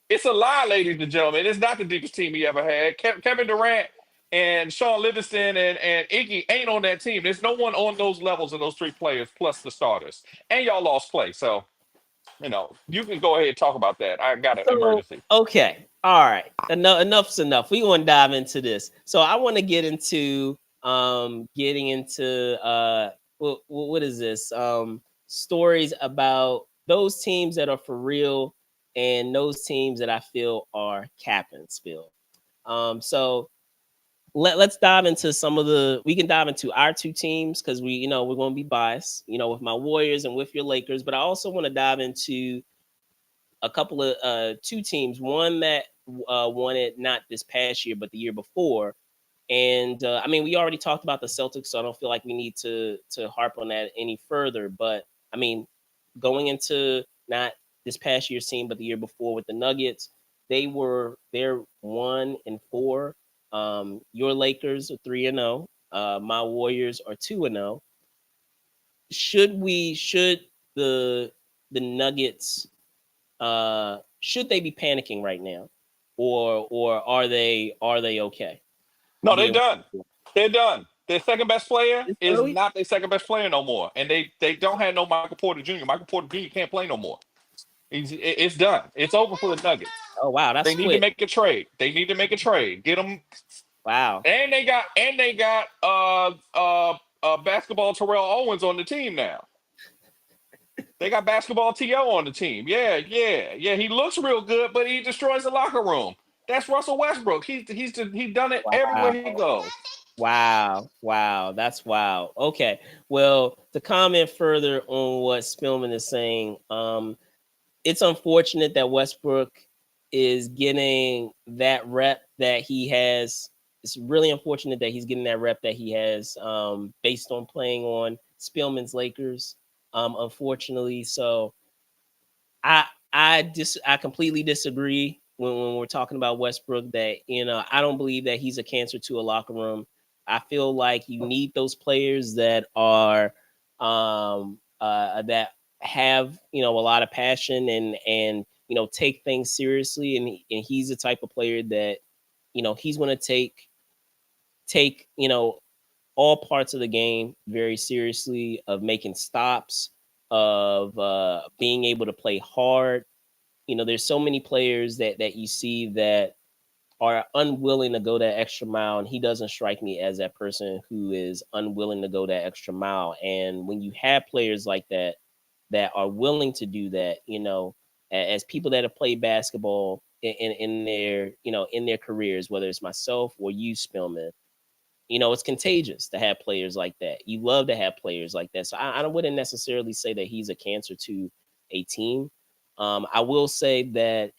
It's a lie, ladies and gentlemen. It's not the deepest team he ever had. Kevin Durant and Sean Livingston and Iggy ain't on that team. There's no one on those levels of those three players plus the starters. And y'all lost play. So, you can go ahead and talk about that. I got an So, emergency. okay, all right, enough's enough. We want to dive into this. So I want to get into getting into what is this, stories about those teams that are for real, and those teams that I feel are cap and spill. So let's dive into we can dive into our two teams, because we're going to be biased, with my Warriors and with your Lakers, but I also want to dive into a couple of two teams, one that won it not this past year but the year before. And I mean, we already talked about the Celtics, so I don't feel like we need to harp on that any further. But I mean, going into not this past year's team but the year before with the Nuggets, they're 1-4. Your Lakers are 3-0. My Warriors are 2-0. Should the Nuggets, should they be panicking right now, or are they okay? No, they're Being done. They're done. Their second best player this is early? not their second best player no more, and they don't have no Michael Porter Jr. Michael Porter Jr. can't play no more. It's done. It's over for the Nuggets. Oh wow, They that's need to quick. make a trade. They need to make a trade. Get them, Wow. and they got basketball Terrell Owens on the team now. They got basketball To on the team. Yeah, yeah, yeah. He looks real good, but he destroys the locker room. That's Russell Westbrook. He's done it everywhere he Wow. goes. Wow. That's wow. Okay. Well, to comment further on what Spillman is saying, it's unfortunate that Westbrook is getting that rep that he has. It's really unfortunate that he's getting that rep that he has, based on playing on Spielman's Lakers. Unfortunately, so I I completely disagree when we're talking about Westbrook. That I don't believe that he's a cancer to a locker room. I feel like you need those players that are that have a lot of passion and take things seriously, and he's the type of player that he's going to take all parts of the game very seriously, of making stops, of being able to play hard. There's so many players that you see that are unwilling to go that extra mile, and he doesn't strike me as that person who is unwilling to go that extra mile. And when you have players like that that are willing to do that, as people that have played basketball in their in their careers, whether it's myself or you, Spillman, it's contagious to have players like that. You love to have players like that. So I wouldn't necessarily say that he's a cancer to a team. I will say that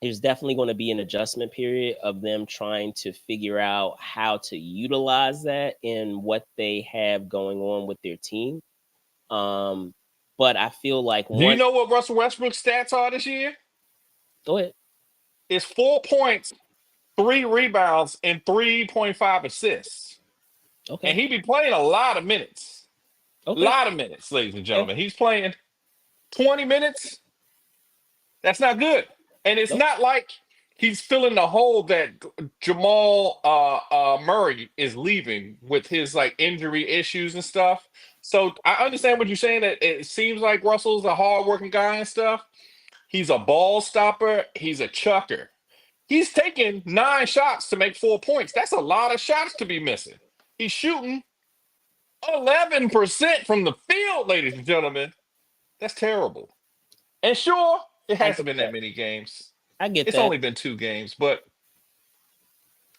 there's definitely going to be an adjustment period of them trying to figure out how to utilize that in what they have going on with their team. Um, but I feel like Do you once, know what Russell Westbrook's stats are this year? go ahead. It's 4 points, 3 rebounds, and 3.5 assists. And Okay. he be playing a lot of minutes. A Okay. lot of minutes, ladies and Okay. gentlemen. He's playing 20 minutes. That's not good. And it's Nope. not like he's filling the hole that Jamal Murray is leaving with his like injury issues and stuff. So I understand what you're saying, that it seems like Russell's a hardworking guy and stuff. He's a ball stopper. He's a chucker. He's taking 9 shots to make 4 points. That's a lot of shots to be missing. He's shooting 11% from the field, ladies and gentlemen. That's terrible. And sure, it I hasn't get been that that. many games. I get It's that. only been 2 games, but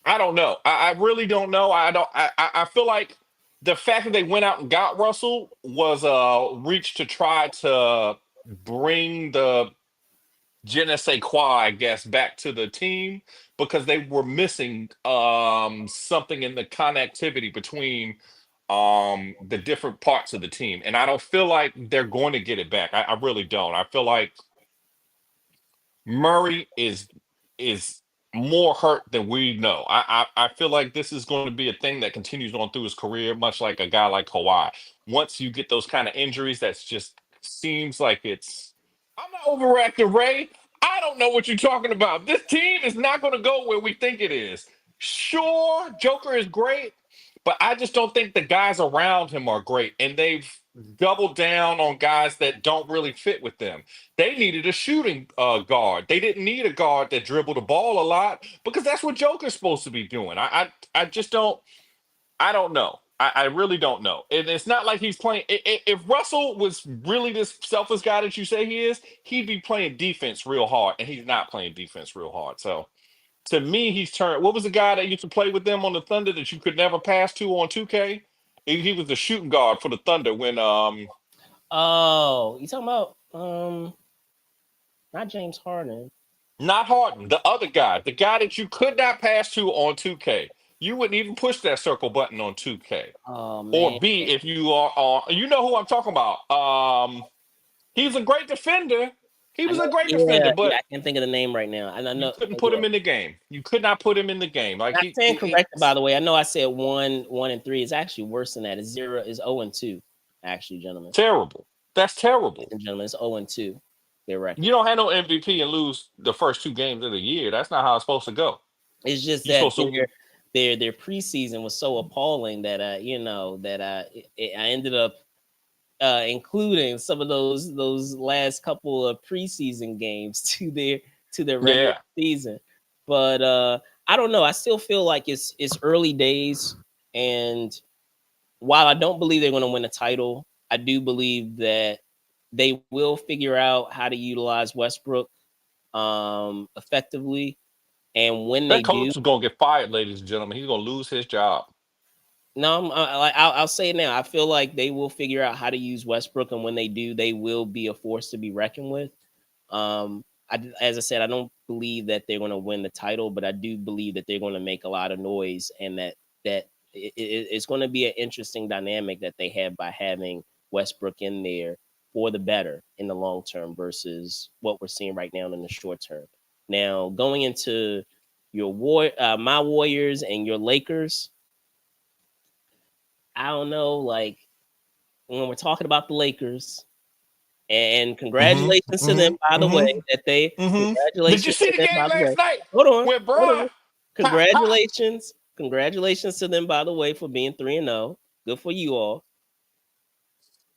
I don't know. I really don't know. I don't. I feel like the fact that they went out and got Russell was a reach to try to bring the je ne sais quoi, I guess, back to the team, because they were missing something in the connectivity between the different parts of the team. And I don't feel like they're going to get it back. I really don't. I feel like Murray is more hurt than we know. I feel like this is going to be a thing that continues on through his career, much like a guy like Kawhi. Once you get those kind of injuries, that's just seems like it's. I'm not overreacting, Ray. I don't know what you're talking about. This team is not going to go where we think it is. Sure, Joker is great, but I just don't think the guys around him are great, and they've doubled down on guys that don't really fit with them. They needed a shooting guard. They didn't need a guard that dribbled the ball a lot, because that's what Joker's supposed to be doing. I just don't. I don't know. I really don't know. And it's not like he's playing. If Russell was really this selfless guy that you say he is, he'd be playing defense real hard, and he's not playing defense real hard. So to me, he's turned. What was the guy that used to play with them on the Thunder that you could never pass to on 2K? He was the shooting guard for the Thunder when Oh, you talking about not James Harden? not Harden, the other guy, the guy that you could not pass to on 2K. You wouldn't even push that circle button on 2K. Oh Or man. B, if you are on, you know who I'm talking about. He's a great defender. He I was know. a great defender, Yeah, yeah. but I can't think of the name right now. And I you know. couldn't put Yeah. him in the game. You could not put him in the game. Like Not saying correct, by the way. I know I said 1-3. It's actually worse than that. It's 0-2. Actually, gentlemen. terrible. That's Ladies terrible. and gentlemen, it's 0-2. Their You record. don't have no MVP and lose the first 2 games of the year. That's not how it's supposed to go. It's just You're that supposed to. their preseason was so appalling that that I ended up including some of those last couple of preseason games to their regular Yeah. season. But I don't know. I still feel like it's early days, and while I don't believe they're going to win a title, I do believe that they will figure out how to utilize Westbrook effectively. And when they That do, coach is gonna get fired, ladies and gentlemen. He's gonna lose his job. no, I'll say it now. I feel like they will figure out how to use Westbrook, and when they do, they will be a force to be reckoned with. Um, as I said, I don't believe that they're going to win the title, but I do believe that they're going to make a lot of noise, and that it's going to be an interesting dynamic that they have by having Westbrook in there for the better in the long term versus what we're seeing right now in the short term. Now, going into my Warriors and your Lakers, I don't know. Like when we're talking about the Lakers, and congratulations to them, by the way, that they Did you congratulations see to the them, game by the way. last night Hold on, with hold Bron? on. Ha ha. Congratulations to them, by the way, for being 3-0. Good for you all,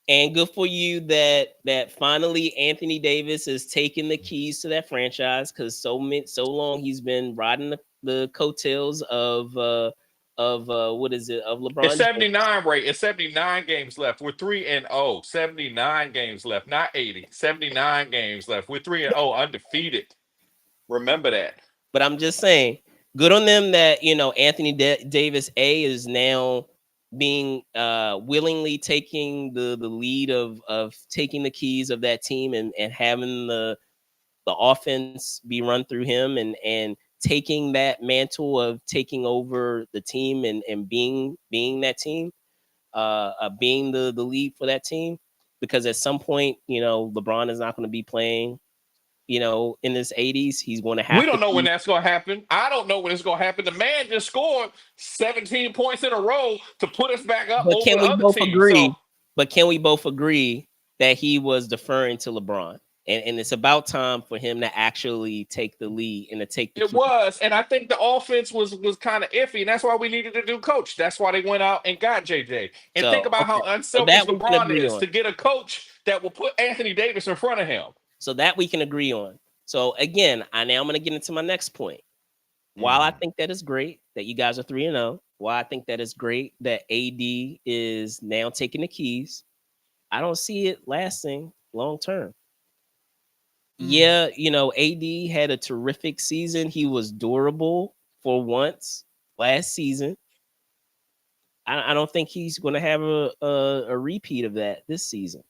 and good for you that finally Anthony Davis is taking the keys to that franchise because so long he's been riding the coattails of what is it of It's LeBron James. 79, right? It's 79 games left. We're 3-0. 79 games left, not 80. 79 games left. We're 3-0, undefeated. Remember that. But I'm just saying, good on them that Anthony Davis is now being willingly taking the lead of taking the keys of that team and having the offense be run through him and taking that mantle of taking over the team and being that team, being the lead for that team. Because at some point, LeBron is not going to be playing, in his 80s. He's going to We have to don't know when be. that's going to happen. I don't know when it's going to happen. The man just scored 17 points in a row to put us back up But over can the we other both team. So agree? But can we both agree that he was deferring to LeBron, and it's about time for him to actually take the lead and to take the it key. was, and I think the offense was kind of iffy, and that's why we needed a new coach. That's why they went out and got JJ. And think So about how okay, so unselfish that we can LeBron agree is on. to get a coach that will put Anthony Davis in front of him. So that we can agree on. So again, I'm going to get into my next point. While I Mhm. think that is great that you guys are 3-0, while I think that is great that AD is now taking the keys, I don't see it lasting long term. Mm. Yeah, AD had a terrific season. He was durable for once last season. I don't think he's going to have a repeat of that this season.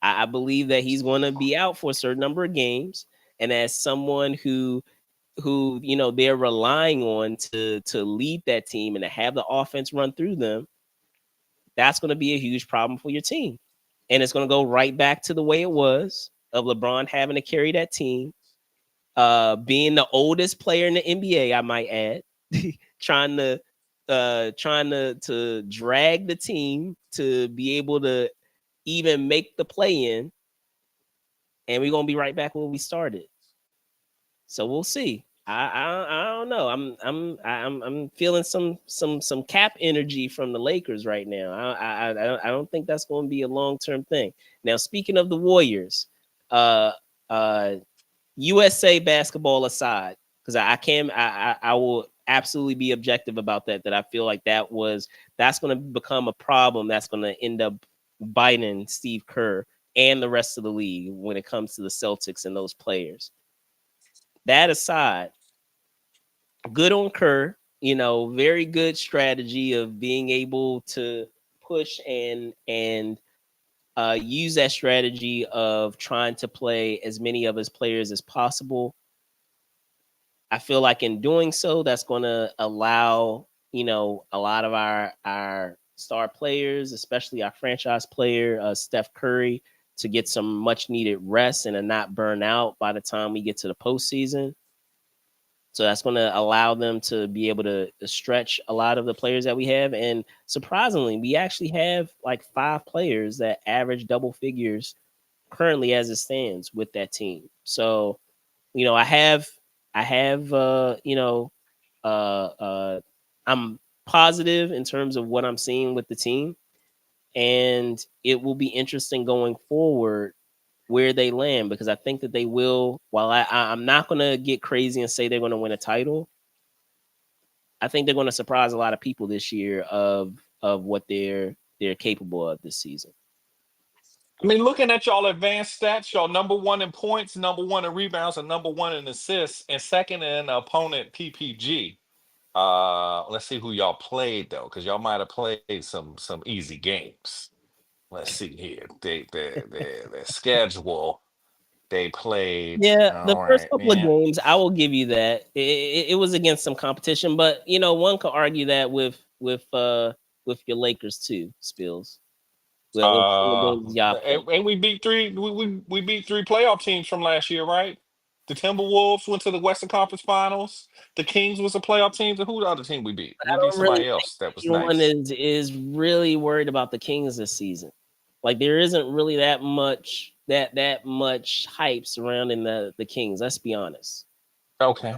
I believe that he's going to be out for a certain number of games, and as someone who they're relying on to lead that team and to have the offense run through them, that's going to be a huge problem for your team, and it's going to go right back to the way it was of LeBron having to carry that team, being the oldest player in the NBA, I might add, trying to drag the team to be able to even make the play in, and we're gonna be right back where we started. So we'll see. I don't know. I'm feeling some cap energy from the Lakers right now. I don't think that's going to be a long-term thing. Now, speaking of the Warriors, uh uh USA basketball aside, because I can I will absolutely be objective about that. That I feel like that's going to become a problem. That's going to end up biting Steve Kerr and the rest of the league when it comes to the Celtics and those players. That aside, good on Kerr. Very good strategy of being able to push and use that strategy of trying to play as many of his players as possible. I feel like in doing so, that's going to allow a lot of our star players, especially our franchise player Steph Curry, to get some much needed rest and to not burn out by the time we get to the postseason. So that's going to allow them to be able to stretch a lot of the players that we have. And surprisingly, we actually have like 5 players that average double figures currently as it stands with that team. So, I have uh uh I'm positive in terms of what I'm seeing with the team, and it will be interesting going forward where they land, because I think that they will. While I'm not gonna get crazy and say they're gonna win a title, I think they're gonna surprise a lot of people this year of what they're capable of this season. I mean, looking at y'all advanced stats, y'all number one in points, number one in rebounds, and number one in assists, and second in opponent PPG. Let's see who y'all played though, because y'all might have played some easy games. Let's see here. Their schedule. they played. Yeah, the All first right, couple of man. games, I will give you that. It was against some competition, but one could argue that with your Lakers too, Spills. With some of the games y'all played. And we beat three. We beat three playoff teams from last year, right? The Timberwolves went to the Western Conference Finals. The Kings was a playoff team. And who the other team we beat? But We I beat don't really somebody think else that was anyone nice. is really worried about the Kings this season. Like there isn't really that much hype surrounding the Kings. Let's be honest. Okay.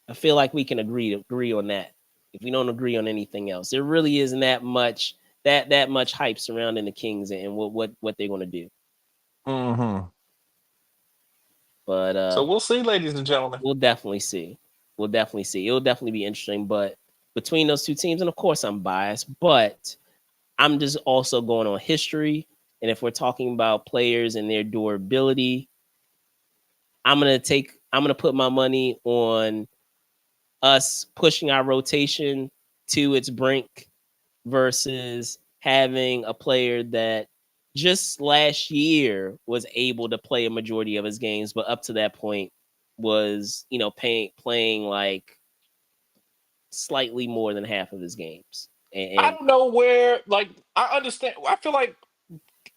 I feel like we can agree on that. If we don't agree on anything else, there really isn't that much hype surrounding the Kings and what they're going to do. Hmm. But So we'll see, ladies and gentlemen. we'll definitely see. We'll definitely see. It'll definitely be interesting. But between those two teams, and of course I'm biased, but I'm just also going on history. And if we're talking about players and their durability, I'm gonna put my money on us pushing our rotation to its brink versus having a player that just last year was able to play a majority of his games, but up to that point was, playing like slightly more than half of his games. I And don't know where. Like, I understand. I feel like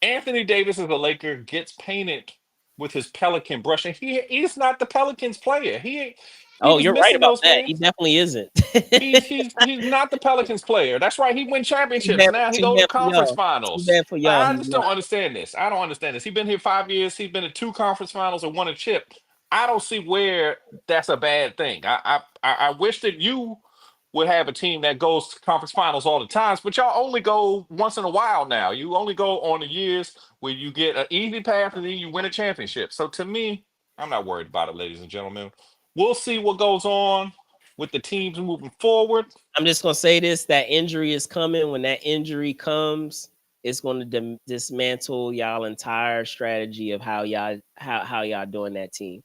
Anthony Davis as a Laker gets painted with his Pelican brush, and he's not the Pelicans player. He oh, was you're right missing about those that. He things. definitely isn't. He's not the Pelicans player. That's right. He win championships. Now he Too go to bad for conference y'all. Too finals. bad for Like, y'all. I He's just not. don't understand this. I don't understand this. He's been here 5 years. He's been to two conference finals and won a chip. I don't see where that's a bad thing. I wish that you would have a team that goes to conference finals all the times, but y'all only go once in a while now. You only go on the years where you get an easy path and then you win a championship. So to me, I'm not worried about it, ladies and gentlemen. We'll see what goes on with the teams moving forward. I'm just gonna say this: that injury is coming. When that injury comes, it's going to dismantle y'all entire strategy of how y'all doing that team.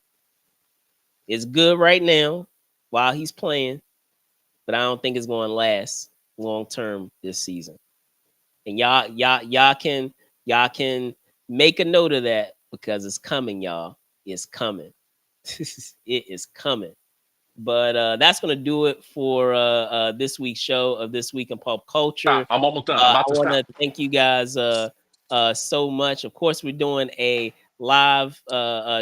It's good right now while he's playing, but I don't think it's going to last long term this season. And y'all can make a note of that because it's coming, y'all. It's coming. It is coming. But that's gonna do it for this week's show of This Week in Pop Culture. Stop. I'm almost done. I'm I about to want to stop. thank you guys so much. Of course, we're doing a live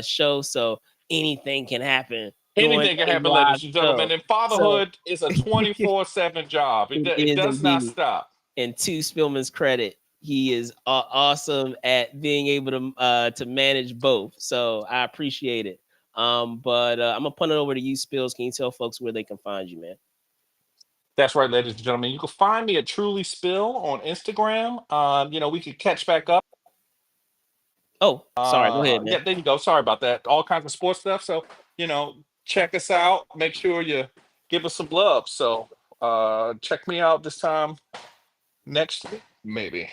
show, so anything can happen during Anything can a happen, live ladies and show. gentlemen. And So fatherhood is a 24/7 job. it It is does not indeed. stop. And to Spillman's credit, he is awesome at being able to manage both. So I appreciate it. But I'm gonna punt it over to you, Spills. Can you tell folks where they can find you, man? That's right, ladies and gentlemen. You can find me at Truly Spill on Instagram. We could catch back up. Oh, sorry. Go ahead, man. Yeah, there you go. Sorry about that. All kinds of sports stuff. So, check us out. Make sure you give us some love. So, check me out this time next week, maybe.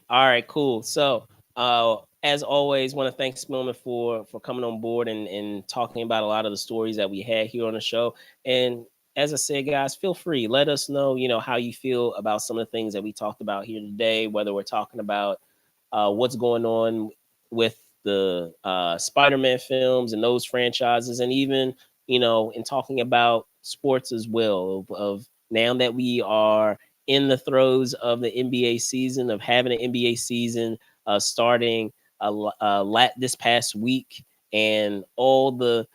All right, cool. So, as always, want to thank Spillman for coming on board and talking about a lot of the stories that we had here on the show. And as I said, guys, feel free. Let us know, how you feel about some of the things that we talked about here today, whether we're talking about what's going on with the Spider-Man films and those franchises, and even, in talking about sports as well, of now that we are in the throes of the NBA season, of having an NBA season starting this past week, and all the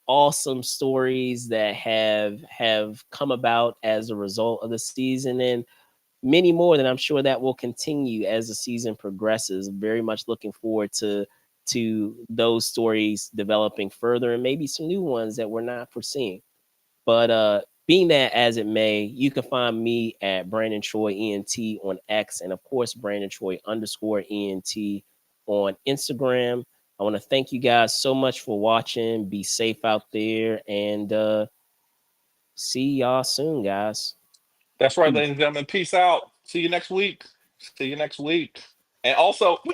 awesome stories that have come about as a result of the season, and many more that I'm sure that will continue as the season progresses. Very much looking forward to those stories developing further, and maybe some new ones that we're not foreseeing. But being that as it may, you can find me at Brandon Troy ENT on X, and of course Brandon Troy _ENT on Instagram. I want to thank you guys so much for watching. Be safe out there, and see y'all soon, guys. That's right, Peace. ladies and gentlemen. Peace out. See you next week. See you next week. And also, we